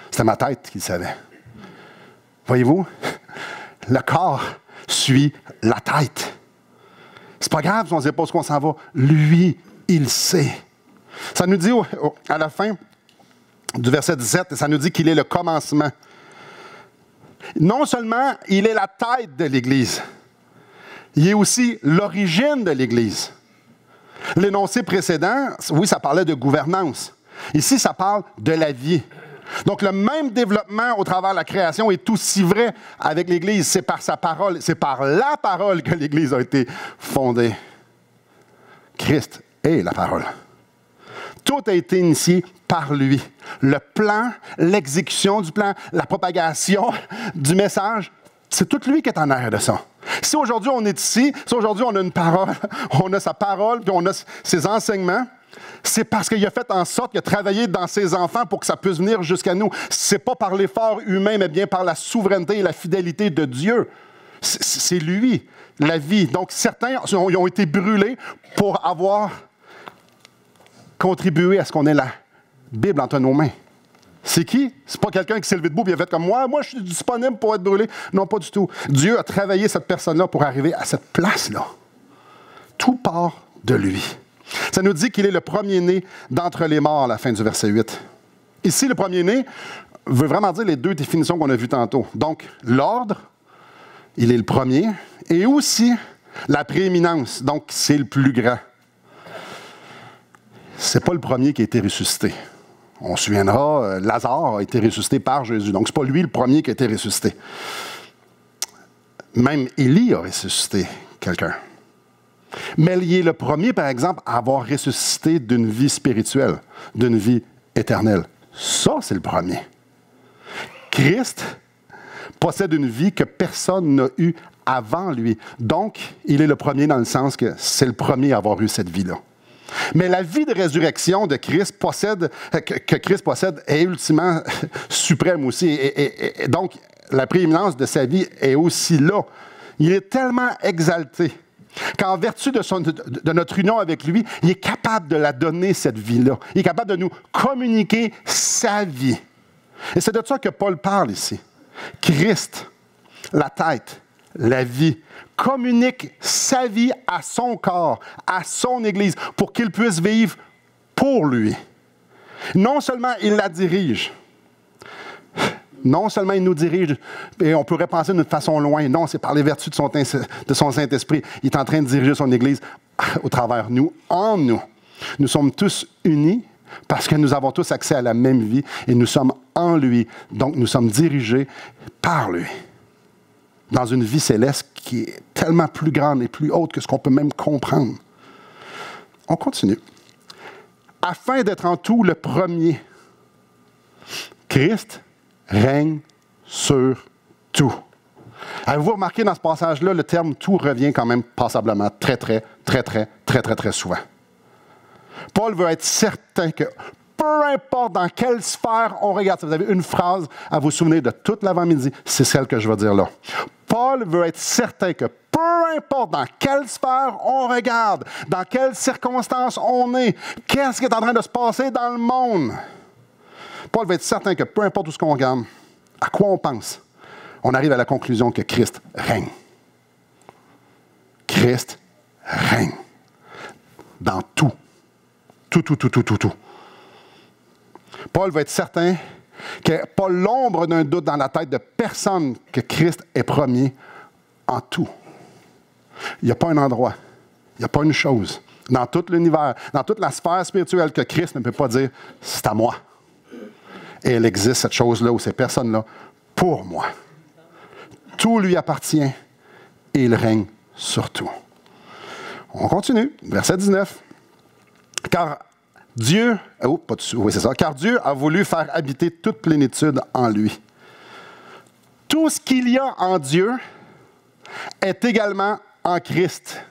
C'était ma tête qui le savait. Voyez-vous, le corps suit la tête. C'est pas grave si on ne sait pas ce qu'on s'en va. Lui, il sait. Ça nous dit à la fin du verset 17, ça nous dit qu'il est le commencement. Non seulement il est la tête de l'Église, il est aussi l'origine de l'Église. L'énoncé précédent, oui, ça parlait de gouvernance. Ici, ça parle de la vie. Donc, le même développement au travers de la création est aussi vrai avec l'Église. C'est par sa parole, c'est par la parole que l'Église a été fondée. Christ est la parole. Tout a été initié par lui. Le plan, l'exécution du plan, la propagation du message, c'est tout lui qui est en arrière de ça. Si aujourd'hui on est ici, si aujourd'hui on a une parole, on a sa parole, puis on a ses enseignements, c'est parce qu'il a fait en sorte qu'il a travaillé dans ses enfants pour que ça puisse venir jusqu'à nous. C'est pas par l'effort humain, mais bien par la souveraineté et la fidélité de Dieu. C'est lui, la vie. Donc certains ils ont été brûlés pour avoir contribué à ce qu'on ait la Bible entre nos mains. C'est qui? C'est pas quelqu'un qui s'est levé debout et a fait comme moi. Moi, je suis disponible pour être brûlé. Non, pas du tout. Dieu a travaillé cette personne-là pour arriver à cette place-là. Tout part de lui. Ça nous dit qu'il est le premier-né d'entre les morts à la fin du verset 8. Ici, le premier-né veut vraiment dire les 2 définitions qu'on a vues tantôt. Donc, l'ordre, il est le premier, et aussi la prééminence. Donc, c'est le plus grand. C'est pas le premier qui a été ressuscité. On se souviendra, Lazare a été ressuscité par Jésus. Donc, ce n'est pas lui le premier qui a été ressuscité. Même Élie a ressuscité quelqu'un. Mais il est le premier, par exemple, à avoir ressuscité d'une vie spirituelle, d'une vie éternelle. Ça, c'est le premier. Christ possède une vie que personne n'a eue avant lui. Donc, il est le premier dans le sens que c'est le premier à avoir eu cette vie-là. Mais la vie de résurrection de Christ que Christ possède est ultimement suprême aussi. Et donc, la prééminence de sa vie est aussi là. Il est tellement exalté qu'en vertu de notre union avec lui, il est capable de la donner, cette vie-là. Il est capable de nous communiquer sa vie. Et c'est de ça que Paul parle ici. Christ, la tête, la vie, communique sa vie à son corps, à son Église, pour qu'il puisse vivre pour lui. Non seulement il la dirige, non seulement il nous dirige, et on pourrait penser d'une façon loin, non, c'est par les vertus de son Saint-Esprit. Il est en train de diriger son Église au travers de nous, en nous. Nous sommes tous unis parce que nous avons tous accès à la même vie et nous sommes en lui. Donc, nous sommes dirigés par lui. Dans une vie céleste qui est tellement plus grande et plus haute que ce qu'on peut même comprendre. On continue. Afin d'être en tout le premier, Christ règne sur tout. Avez-vous remarqué dans ce passage-là, le terme « tout » revient quand même passablement très souvent. Paul veut être certain que peu importe dans quelle sphère on regarde, si vous avez une phrase à vous souvenir de toute l'avant-midi, c'est celle que je vais dire là. Paul veut être certain que peu importe dans quelle sphère on regarde, dans quelles circonstances on est, qu'est-ce qui est en train de se passer dans le monde, Paul veut être certain que peu importe où ce qu'on regarde, à quoi on pense, on arrive à la conclusion que Christ règne. Christ règne. Dans tout. Tout. Paul veut être certain qu'il n'y a pas l'ombre d'un doute dans la tête de personne que Christ est premier en tout. Il n'y a pas un endroit, il n'y a pas une chose dans tout l'univers, dans toute la sphère spirituelle que Christ ne peut pas dire « c'est à moi ». Et il existe cette chose-là ou ces personnes-là pour moi. Tout lui appartient et il règne sur tout. On continue, verset 19. Car Dieu a voulu faire habiter toute plénitude en lui. Tout ce qu'il y a en Dieu est également en Christ.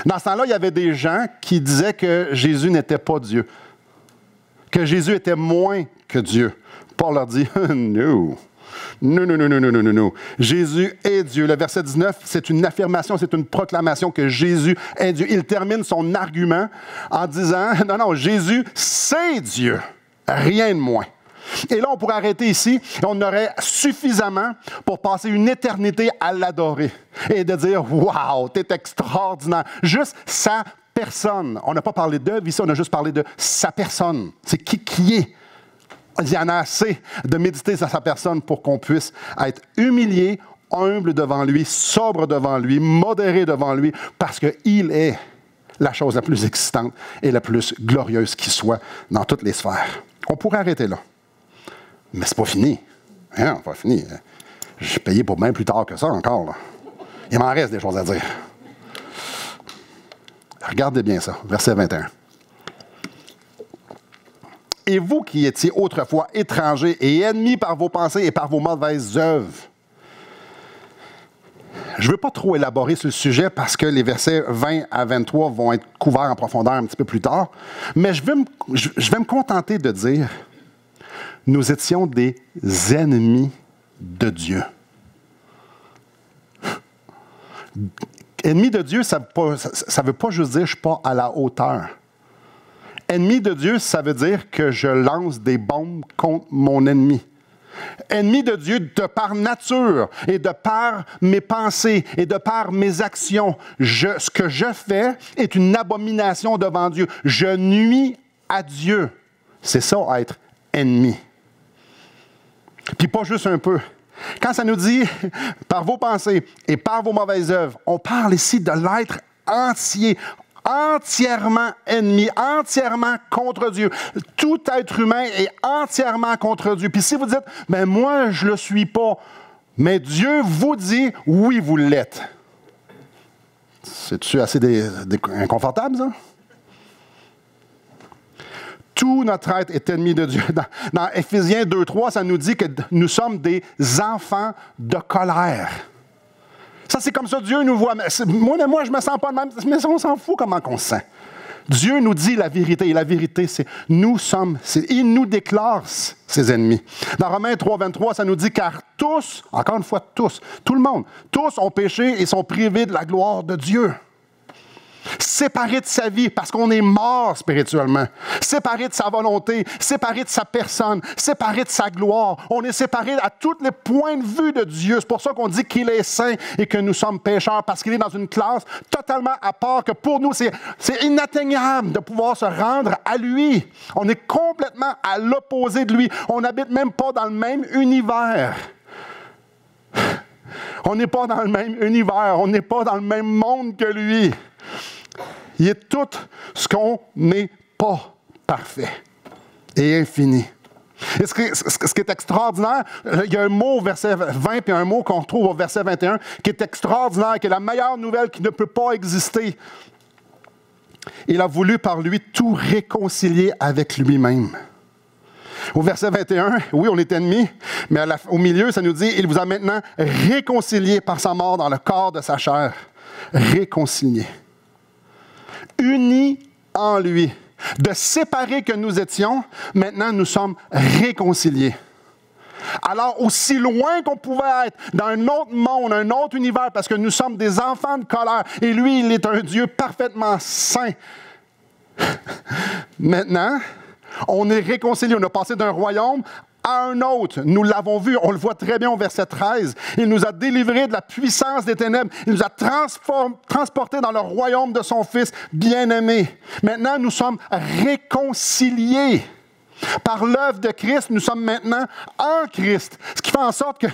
Dans ce temps-là, il y avait des gens qui disaient que Jésus n'était pas Dieu, que Jésus était moins que Dieu. Paul leur dit, non. Non. Jésus est Dieu. Le verset 19, c'est une affirmation, c'est une proclamation que Jésus est Dieu. Il termine son argument en disant, non, Jésus, c'est Dieu. Rien de moins. Et là, on pourrait arrêter ici et on aurait suffisamment pour passer une éternité à l'adorer et de dire, wow, t'es extraordinaire. Juste sa personne. On n'a pas parlé d'œuvre ici, on a juste parlé de sa personne. C'est qui est. Il y en a assez de méditer sur sa personne pour qu'on puisse être humilié, humble devant lui, sobre devant lui, modéré devant lui, parce qu'il est la chose la plus excitante et la plus glorieuse qui soit dans toutes les sphères. On pourrait arrêter là. Mais c'est pas fini. Hein, pas fini. J'ai payé pour bien plus tard que ça encore. Là. Il m'en reste des choses à dire. Regardez bien ça, verset 21. Et vous qui étiez autrefois étrangers et ennemis par vos pensées et par vos mauvaises œuvres. Je ne veux pas trop élaborer sur le sujet parce que les versets 20 à 23 vont être couverts en profondeur un petit peu plus tard. Mais je vais me contenter de dire, nous étions des ennemis de Dieu. Ennemi de Dieu, ça ne veut pas juste dire que je ne suis pas à la hauteur. Ennemi de Dieu, ça veut dire que je lance des bombes contre mon ennemi. Ennemi de Dieu de par nature et de par mes pensées et de par mes actions. Ce que je fais est une abomination devant Dieu. Je nuis à Dieu. C'est ça, être ennemi. Puis pas juste un peu. Quand ça nous dit « par vos pensées et par vos mauvaises œuvres », on parle ici de l'être entier, entièrement ennemi, entièrement contre Dieu. Tout être humain est entièrement contre Dieu. Puis si vous dites, mais moi, je ne le suis pas, mais Dieu vous dit, oui, vous l'êtes. C'est-tu assez inconfortable, ça? Tout notre être est ennemi de Dieu. Dans Éphésiens 2:3, ça nous dit que nous sommes des enfants de colère. Ça, c'est comme ça, Dieu nous voit. Moi, je ne me sens pas de même, mais on s'en fout comment on se sent. Dieu nous dit la vérité, et la vérité, c'est il nous déclare ses ennemis. Dans Romains 3:23, ça nous dit, car tous, encore une fois, tous, tout le monde, tous ont péché et sont privés de la gloire de Dieu. Séparés de sa vie, parce qu'on est mort spirituellement. Séparés de sa volonté, séparés de sa personne, séparés de sa gloire. On est séparés à tous les points de vue de Dieu. C'est pour ça qu'on dit qu'il est saint et que nous sommes pécheurs, parce qu'il est dans une classe totalement à part, que pour nous, c'est inatteignable de pouvoir se rendre à lui. On est complètement à l'opposé de lui. On n'habite même pas dans le même univers. On n'est pas dans le même univers. On n'est pas dans le même monde que lui. Il est tout ce qu'on n'est pas parfait et infini. Et ce qui est extraordinaire, il y a un mot au verset 20 puis un mot qu'on retrouve au verset 21 qui est extraordinaire, qui est la meilleure nouvelle qui ne peut pas exister. Il a voulu par lui tout réconcilier avec lui-même. Au verset 21, oui, on est ennemis, mais au milieu, ça nous dit, il vous a maintenant réconciliés par sa mort dans le corps de sa chair. Réconciliés. Unis en lui. De séparés que nous étions, maintenant nous sommes réconciliés. Alors, aussi loin qu'on pouvait être dans un autre monde, un autre univers, parce que nous sommes des enfants de colère, et lui, il est un Dieu parfaitement saint. Maintenant, on est réconciliés. On a passé d'un royaume à un autre. Nous l'avons vu, on le voit très bien au verset 13. Il nous a délivrés de la puissance des ténèbres. Il nous a transportés dans le royaume de son Fils bien-aimé. Maintenant, nous sommes réconciliés. Par l'œuvre de Christ, nous sommes maintenant en Christ. Ce qui fait en sorte que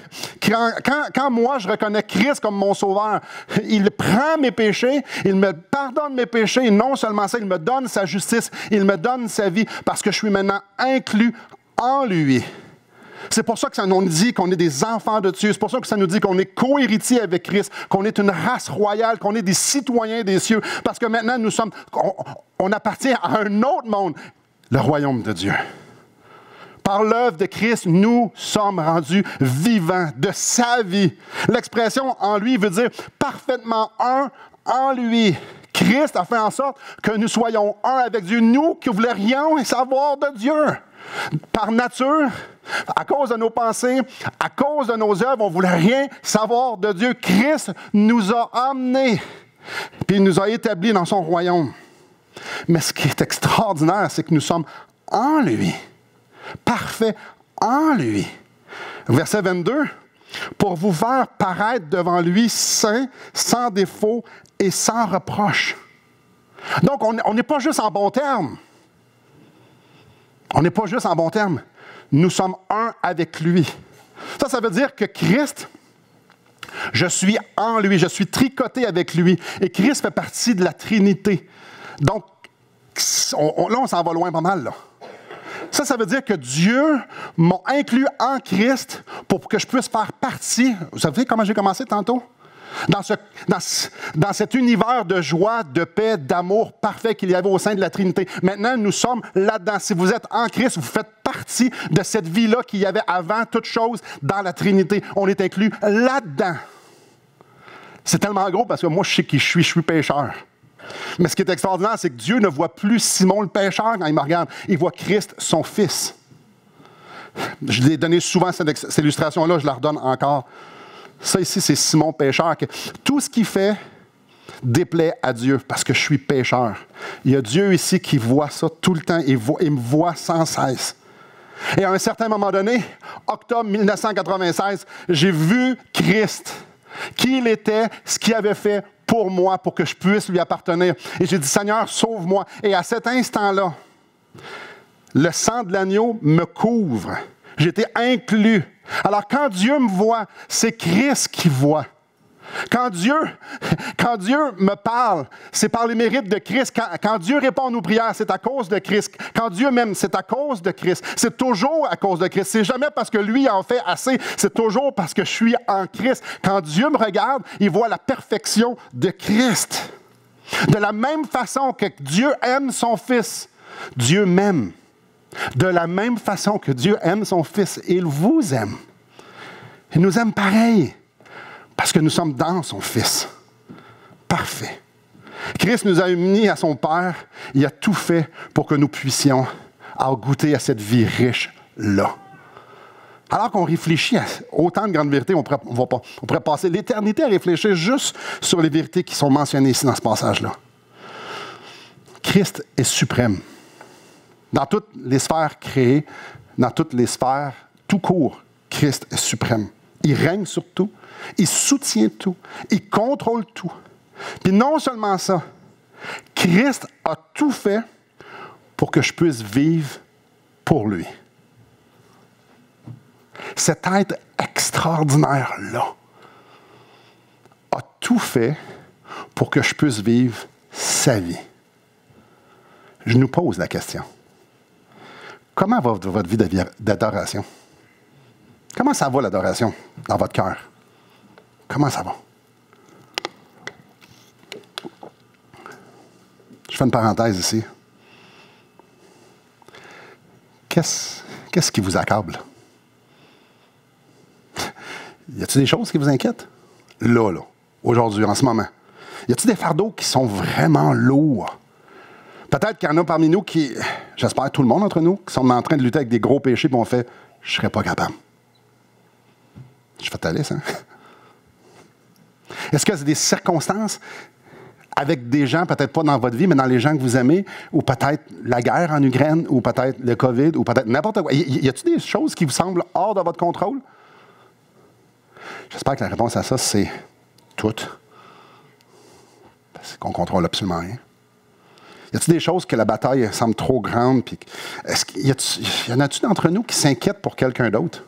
quand moi je reconnais Christ comme mon sauveur, il prend mes péchés, il me pardonne mes péchés, et non seulement ça, il me donne sa justice, il me donne sa vie, parce que je suis maintenant inclus en lui. C'est pour ça que ça nous dit qu'on est des enfants de Dieu. C'est pour ça que ça nous dit qu'on est co-héritiers avec Christ, qu'on est une race royale, qu'on est des citoyens des cieux. Parce que maintenant, on appartient à un autre monde, le royaume de Dieu. Par l'œuvre de Christ, nous sommes rendus vivants de sa vie. L'expression « en lui » veut dire parfaitement un en lui. Christ a fait en sorte que nous soyons un avec Dieu. Nous qui ne voulions rien savoir de Dieu. Par nature, à cause de nos pensées, à cause de nos œuvres, on ne voulait rien savoir de Dieu. Christ nous a amenés, puis il nous a établis dans son royaume. Mais ce qui est extraordinaire, c'est que nous sommes en lui, parfaits en lui. Verset 22, pour vous faire paraître devant lui saint, sans défaut et sans reproche. Donc, on n'est pas juste en bon terme. On n'est pas juste en bon terme. Nous sommes un avec lui. Ça veut dire que Christ, je suis en lui, je suis tricoté avec lui. Et Christ fait partie de la Trinité. Donc, là, on s'en va loin pas mal, là. Ça veut dire que Dieu m'a inclus en Christ pour que je puisse faire partie. Vous savez comment j'ai commencé tantôt? Dans cet univers de joie, de paix, d'amour parfait qu'il y avait au sein de la Trinité. Maintenant, nous sommes là-dedans. Si vous êtes en Christ, vous faites partie de cette vie-là qu'il y avait avant toute chose dans la Trinité. On est inclus là-dedans. C'est tellement gros parce que moi, je sais qui je suis pécheur. Mais ce qui est extraordinaire, c'est que Dieu ne voit plus Simon le pécheur quand il me regarde. Il voit Christ, son Fils. Je l'ai donné souvent, cette illustration-là, je la redonne encore. Ça ici, c'est Simon pécheur. Tout ce qu'il fait déplaît à Dieu parce que je suis pécheur. Il y a Dieu ici qui voit ça tout le temps. Il me voit sans cesse. Et à un certain moment donné, octobre 1996, j'ai vu Christ, qui il était, ce qu'il avait fait pour moi, pour que je puisse lui appartenir. Et j'ai dit, Seigneur, sauve-moi. Et à cet instant-là, le sang de l'agneau me couvre. J'étais inclus. Alors, quand Dieu me voit, c'est Christ qui voit. Quand Dieu me parle, c'est par les mérites de Christ. Quand Dieu répond à nos prières, c'est à cause de Christ. Quand Dieu m'aime, c'est à cause de Christ. C'est toujours à cause de Christ. C'est jamais parce que lui en fait assez. C'est toujours parce que je suis en Christ. Quand Dieu me regarde, il voit la perfection de Christ. De la même façon que Dieu aime son Fils, Dieu m'aime. De la même façon que Dieu aime son Fils, il vous aime. Il nous aime pareil. Parce que nous sommes dans son Fils. Parfait. Christ nous a unis à son Père. Il a tout fait pour que nous puissions goûter à cette vie riche-là. Alors qu'on réfléchit à autant de grandes vérités, on pourrait passer l'éternité à réfléchir juste sur les vérités qui sont mentionnées ici dans ce passage-là. Christ est suprême. Dans toutes les sphères créées, dans toutes les sphères, tout court, Christ est suprême. Il règne sur tout. Il soutient tout. Il contrôle tout. Puis non seulement ça, Christ a tout fait pour que je puisse vivre pour lui. Cet être extraordinaire-là a tout fait pour que je puisse vivre sa vie. Je nous pose la question. Comment va votre vie d'adoration? Comment ça va l'adoration dans votre cœur? Comment ça va? Je fais une parenthèse ici. Qu'est-ce Qu'est-ce qui vous accable? Y a-t-il des choses qui vous inquiètent? Là, aujourd'hui, en ce moment. Y a-t-il des fardeaux qui sont vraiment lourds? Peut-être qu'il y en a parmi nous qui, j'espère tout le monde entre nous, qui sont en train de lutter avec des gros péchés, puis on fait « je ne serais pas capable ». Je fais ta liste, hein? Est-ce que c'est des circonstances avec des gens, peut-être pas dans votre vie, mais dans les gens que vous aimez, ou peut-être la guerre en Ukraine, ou peut-être le COVID, ou peut-être n'importe quoi? Y a-t-il des choses qui vous semblent hors de votre contrôle? J'espère que la réponse à ça, c'est toutes. Parce qu'on ne contrôle absolument rien. Y a-t-il des choses que la bataille semble trop grande? Puis y en a-t-il d'entre nous qui s'inquiètent pour quelqu'un d'autre?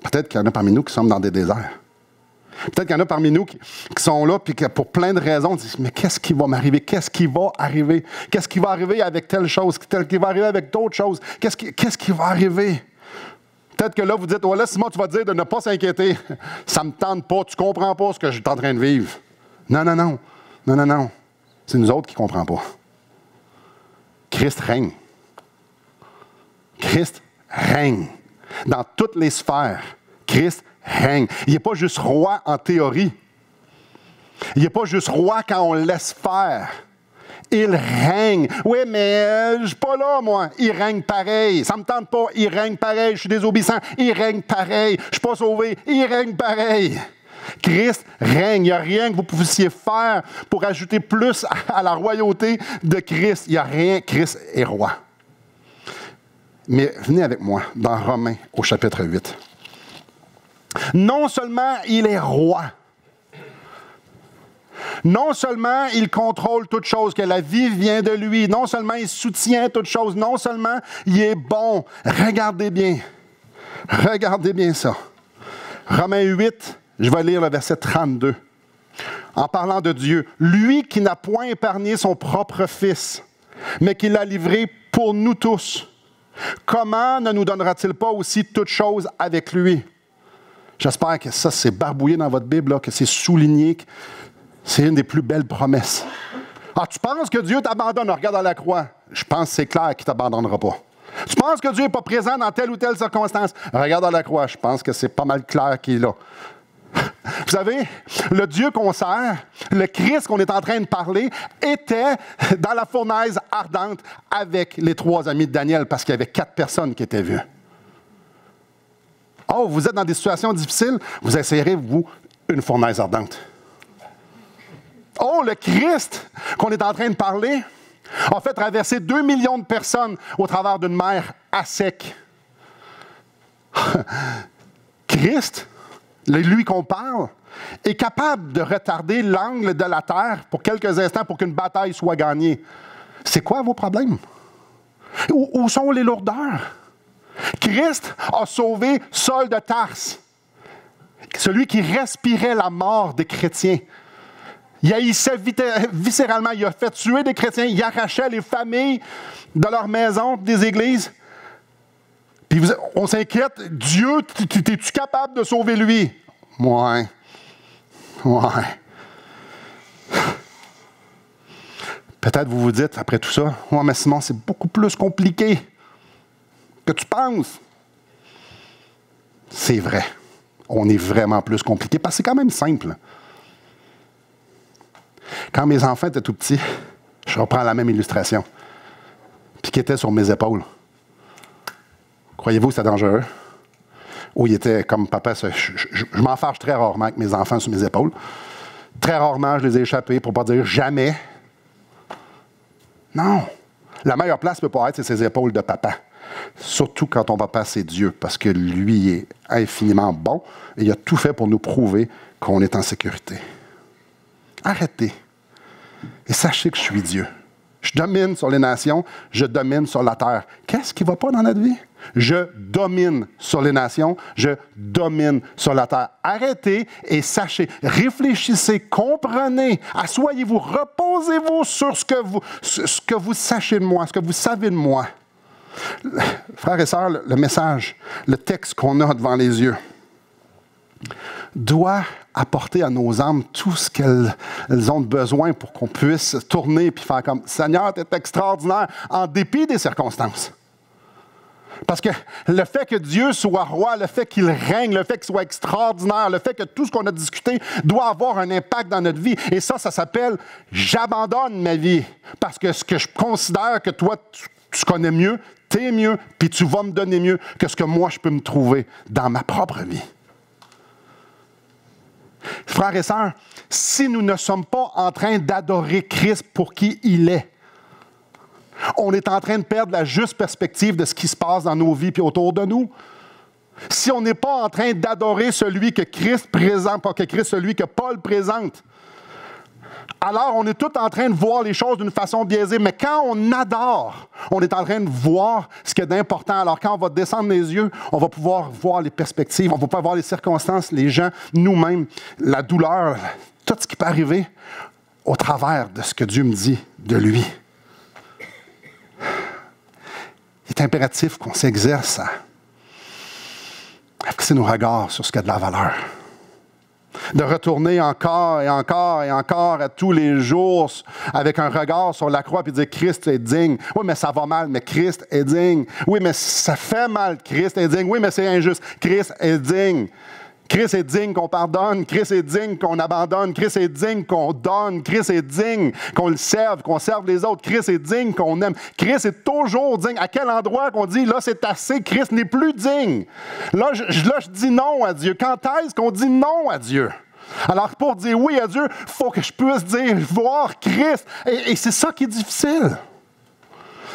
Peut-être qu'il y en a parmi nous qui sont dans des déserts. Peut-être qu'il y en a parmi nous qui sont là, puis que pour plein de raisons, disent « Mais qu'est-ce qui va m'arriver? Qu'est-ce qui va arriver? Qu'est-ce qui va arriver avec telle chose? Qu'est-ce qui va arriver avec d'autres choses? Qu'est-ce qui va arriver? » Peut-être que là, vous dites « Oh là, Simon, tu vas dire de ne pas s'inquiéter. Ça ne me tente pas. Tu ne comprends pas ce que je suis en train de vivre. » Non. Non. C'est nous autres qui ne comprenons pas. Christ règne. Christ règne. Dans toutes les sphères, Christ règne. Il n'est pas juste roi en théorie. Il n'est pas juste roi quand on le laisse faire. Il règne. Oui, mais je ne suis pas là, moi. Il règne pareil. Ça ne me tente pas. Il règne pareil. Je suis désobéissant. Il règne pareil. Je ne suis pas sauvé. Il règne pareil. Christ règne. Il n'y a rien que vous puissiez faire pour ajouter plus à la royauté de Christ. Il n'y a rien. Christ est roi. Mais venez avec moi dans Romains au chapitre 8. Non seulement il est roi, non seulement il contrôle toutes choses, que la vie vient de lui, non seulement il soutient toutes choses, non seulement il est bon. Regardez bien ça. Romains 8, je vais lire le verset 32. En parlant de Dieu, lui qui n'a point épargné son propre Fils, mais qui l'a livré pour nous tous. Comment ne nous donnera-t-il pas aussi toutes choses avec lui? J'espère que ça, c'est barbouillé dans votre Bible, là, que c'est souligné, que c'est une des plus belles promesses. Ah, tu penses que Dieu t'abandonne? Regarde à la croix. Je pense que c'est clair qu'il ne t'abandonnera pas. Tu penses que Dieu n'est pas présent dans telle ou telle circonstance? Regarde à la croix. Je pense que c'est pas mal clair qu'il est là. Vous savez, le Dieu qu'on sert, le Christ qu'on est en train de parler, était dans la fournaise ardente avec les 3 amis de Daniel, parce qu'il y avait 4 personnes qui étaient vues. Oh, vous êtes dans des situations difficiles, vous essayerez, vous, une fournaise ardente. Oh, le Christ qu'on est en train de parler a fait traverser 2 millions de personnes au travers d'une mer à sec. Christ, lui qu'on parle, est capable de retarder l'angle de la terre pour quelques instants pour qu'une bataille soit gagnée. C'est quoi vos problèmes? Où sont les lourdeurs? Christ a sauvé Saul de Tarse, celui qui respirait la mort des chrétiens. Il haïssait viscéralement, il a fait tuer des chrétiens, il arrachait les familles de leur maison, des églises. Puis on s'inquiète, Dieu, es-tu capable de sauver lui? Ouais. Peut-être vous vous dites, après tout ça, « Ouais, mais Simon, c'est beaucoup plus compliqué que tu penses. » C'est vrai. On est vraiment plus compliqué, parce que c'est quand même simple. Quand mes enfants étaient tout petits, je reprends la même illustration, puis qui était sur mes épaules. Croyez-vous que c'était dangereux? Ou il était comme papa, je m'en fâche très rarement avec mes enfants sur mes épaules. Très rarement, je les ai échappés pour ne pas dire jamais. Non. La meilleure place peut pas être, c'est ses épaules de papa. Surtout quand ton papa, c'est Dieu, parce que lui est infiniment bon et il a tout fait pour nous prouver qu'on est en sécurité. Arrêtez. Et sachez que je suis Dieu. Je domine sur les nations, je domine sur la terre. Qu'est-ce qui ne va pas dans notre vie? Je domine sur les nations, je domine sur la terre. Arrêtez et sachez, réfléchissez, comprenez, asseyez-vous, reposez-vous sur ce que vous sachez de moi, ce que vous savez de moi. Frères et sœurs, le message, le texte qu'on a devant les yeux doit apporter à nos âmes tout ce qu'elles ont besoin pour qu'on puisse tourner et faire comme « Seigneur, tu es extraordinaire » en dépit des circonstances. Parce que le fait que Dieu soit roi, le fait qu'il règne, le fait qu'il soit extraordinaire, le fait que tout ce qu'on a discuté doit avoir un impact dans notre vie. Et ça s'appelle « j'abandonne ma vie ». Parce que ce que je considère que toi, tu connais mieux, tu es mieux, puis tu vas me donner mieux que ce que moi, je peux me trouver dans ma propre vie. Frères et sœurs, si nous ne sommes pas en train d'adorer Christ pour qui il est, on est en train de perdre la juste perspective de ce qui se passe dans nos vies et autour de nous. Si on n'est pas en train d'adorer celui que Christ présente, pas que Christ, celui que Paul présente, alors on est tous en train de voir les choses d'une façon biaisée. Mais quand on adore, on est en train de voir ce qu'il y a d'important. Alors quand on va descendre les yeux, on va pouvoir voir les perspectives, on va pouvoir voir les circonstances, les gens, nous-mêmes, la douleur, tout ce qui peut arriver au travers de ce que Dieu me dit de lui. Il est impératif qu'on s'exerce à fixer nos regards sur ce qui a de la valeur. De retourner encore et encore et encore à tous les jours avec un regard sur la croix et dire « Christ est digne ». Oui, mais ça va mal, mais Christ est digne. Oui, mais ça fait mal, Christ est digne. Oui, mais c'est injuste, Christ est digne. Christ est digne qu'on pardonne, Christ est digne qu'on abandonne, Christ est digne qu'on donne, Christ est digne qu'on le serve, qu'on serve les autres, Christ est digne qu'on aime. Christ est toujours digne. À quel endroit qu'on dit, là, c'est assez, Christ n'est plus digne. Là, je dis non à Dieu. Quand est-ce qu'on dit non à Dieu? Alors, pour dire oui à Dieu, il faut que je puisse dire, voir Christ. Et c'est ça qui est difficile.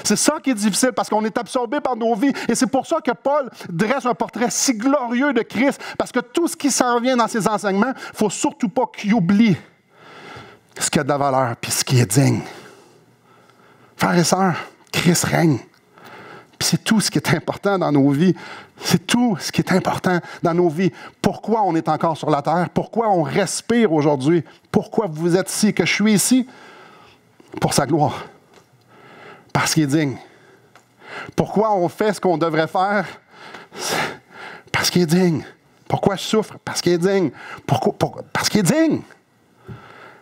C'est ça qui est difficile parce qu'on est absorbé par nos vies. Et c'est pour ça que Paul dresse un portrait si glorieux de Christ. Parce que tout ce qui s'en vient dans ses enseignements, il ne faut surtout pas qu'il oublie ce qui a de la valeur puis ce qui est digne. Frères et sœurs, Christ règne. Puis c'est tout ce qui est important dans nos vies. C'est tout ce qui est important dans nos vies. Pourquoi on est encore sur la terre? Pourquoi on respire aujourd'hui? Pourquoi vous êtes ici, que je suis ici? Pour sa gloire. Parce qu'il est digne. Pourquoi on fait ce qu'on devrait faire? Parce qu'il est digne. Pourquoi je souffre? Parce qu'il est digne. Parce qu'il est digne.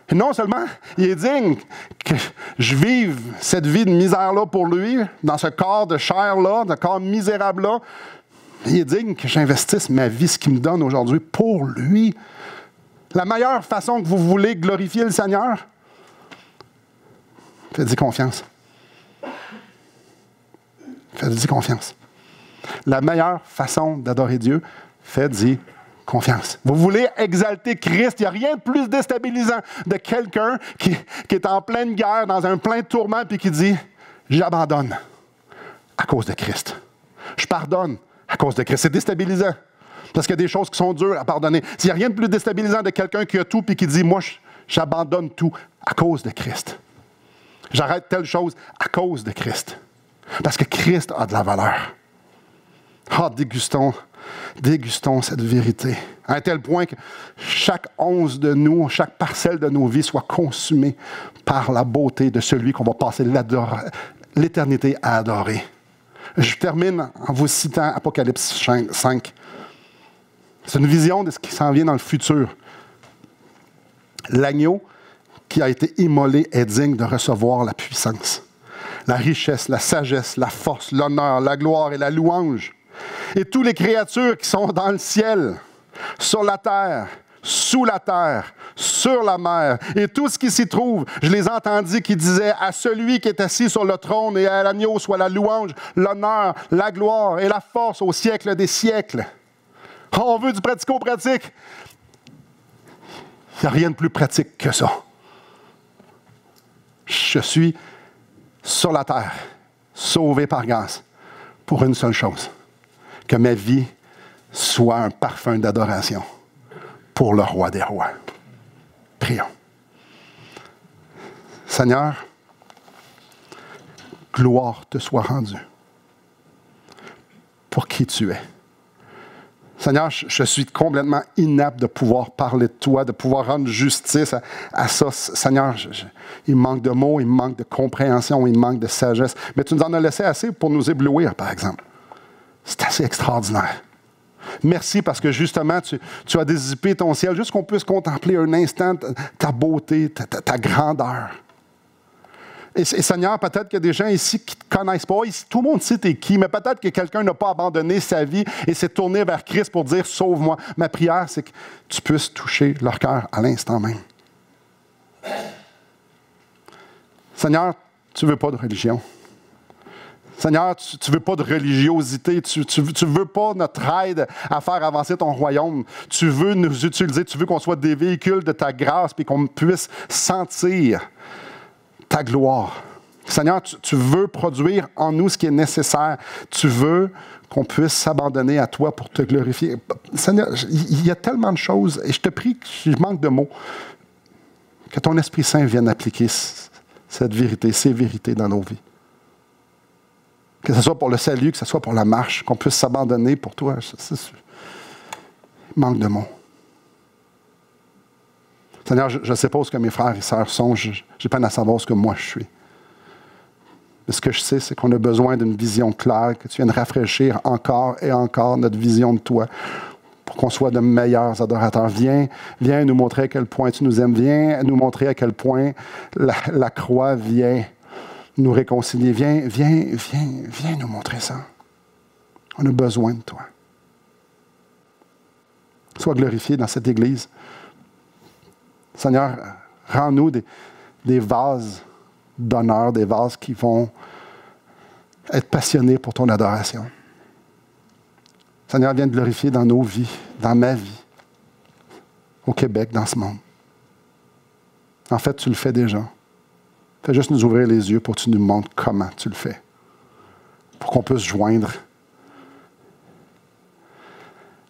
Et non seulement il est digne que je vive cette vie de misère-là pour lui, dans ce corps de chair-là, dans ce corps misérable-là, il est digne que j'investisse ma vie, ce qu'il me donne aujourd'hui, pour lui. La meilleure façon que vous voulez glorifier le Seigneur, faites-y confiance. Faites-y confiance. La meilleure façon d'adorer Dieu, faites-y confiance. Vous voulez exalter Christ, il n'y a rien de plus déstabilisant de quelqu'un qui est en pleine guerre, dans un plein tourment, puis qui dit « J'abandonne à cause de Christ. Je pardonne à cause de Christ. » C'est déstabilisant, parce qu'il y a des choses qui sont dures à pardonner. Il n'y a rien de plus déstabilisant de quelqu'un qui a tout, puis qui dit « Moi, j'abandonne tout à cause de Christ. J'arrête telle chose à cause de Christ. » Parce que Christ a de la valeur. Ah, dégustons cette vérité. À un tel point que chaque once de nous, chaque parcelle de nos vies soit consumée par la beauté de celui qu'on va passer l'éternité à adorer. Je termine en vous citant Apocalypse 5. C'est une vision de ce qui s'en vient dans le futur. L'agneau qui a été immolé est digne de recevoir la puissance, la richesse, la sagesse, la force, l'honneur, la gloire et la louange. Et toutes les créatures qui sont dans le ciel, sur la terre, sous la terre, sur la mer, et tout ce qui s'y trouve, je les entendis qui disaient à celui qui est assis sur le trône et à l'agneau soit la louange, l'honneur, la gloire et la force au siècle des siècles. On veut du pratico-pratique. Il n'y a rien de plus pratique que ça. Je suis sur la terre, sauvé par grâce, pour une seule chose, que ma vie soit un parfum d'adoration pour le roi des rois. Prions. Seigneur, gloire te soit rendue pour qui tu es. Seigneur, je suis complètement inapte de pouvoir parler de toi, de pouvoir rendre justice à ça. Seigneur, il me manque de mots, il me manque de compréhension, il me manque de sagesse. Mais tu nous en as laissé assez pour nous éblouir, par exemple. C'est assez extraordinaire. Merci parce que justement, tu as dézippé ton ciel, juste qu'on puisse contempler un instant ta beauté, ta grandeur. Et Seigneur, peut-être qu'il y a des gens ici qui ne te connaissent pas. Ici, tout le monde sait t'es qui, mais peut-être que quelqu'un n'a pas abandonné sa vie et s'est tourné vers Christ pour dire « Sauve-moi ». Ma prière, c'est que tu puisses toucher leur cœur à l'instant même. Seigneur, tu ne veux pas de religion. Seigneur, tu ne veux pas de religiosité. Tu ne veux pas notre aide à faire avancer ton royaume. Tu veux nous utiliser. Tu veux qu'on soit des véhicules de ta grâce et qu'on puisse sentir ta gloire. Seigneur, tu veux produire en nous ce qui est nécessaire. Tu veux qu'on puisse s'abandonner à toi pour te glorifier. Seigneur, il y a tellement de choses et je te prie que je manque de mots. Que ton Esprit Saint vienne appliquer cette vérité, ces vérités dans nos vies. Que ce soit pour le salut, que ce soit pour la marche, qu'on puisse s'abandonner pour toi. Il manque de mots. Seigneur, je ne sais pas ce que mes frères et sœurs sont. J'ai peine à savoir ce que moi je suis. Mais ce que je sais, c'est qu'on a besoin d'une vision claire, que tu viennes rafraîchir encore et encore notre vision de toi pour qu'on soit de meilleurs adorateurs. Viens nous montrer à quel point tu nous aimes. Viens nous montrer à quel point la croix vient nous réconcilier. Viens nous montrer ça. On a besoin de toi. Sois glorifié dans cette Église. Seigneur, rends-nous des vases d'honneur, des vases qui vont être passionnés pour ton adoration. Seigneur, viens te glorifier dans nos vies, dans ma vie, au Québec, dans ce monde. En fait, tu le fais déjà. Fais juste nous ouvrir les yeux pour que tu nous montres comment tu le fais. Pour qu'on puisse joindre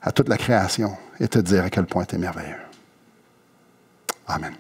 à toute la création et te dire à quel point tu es merveilleux. Amen.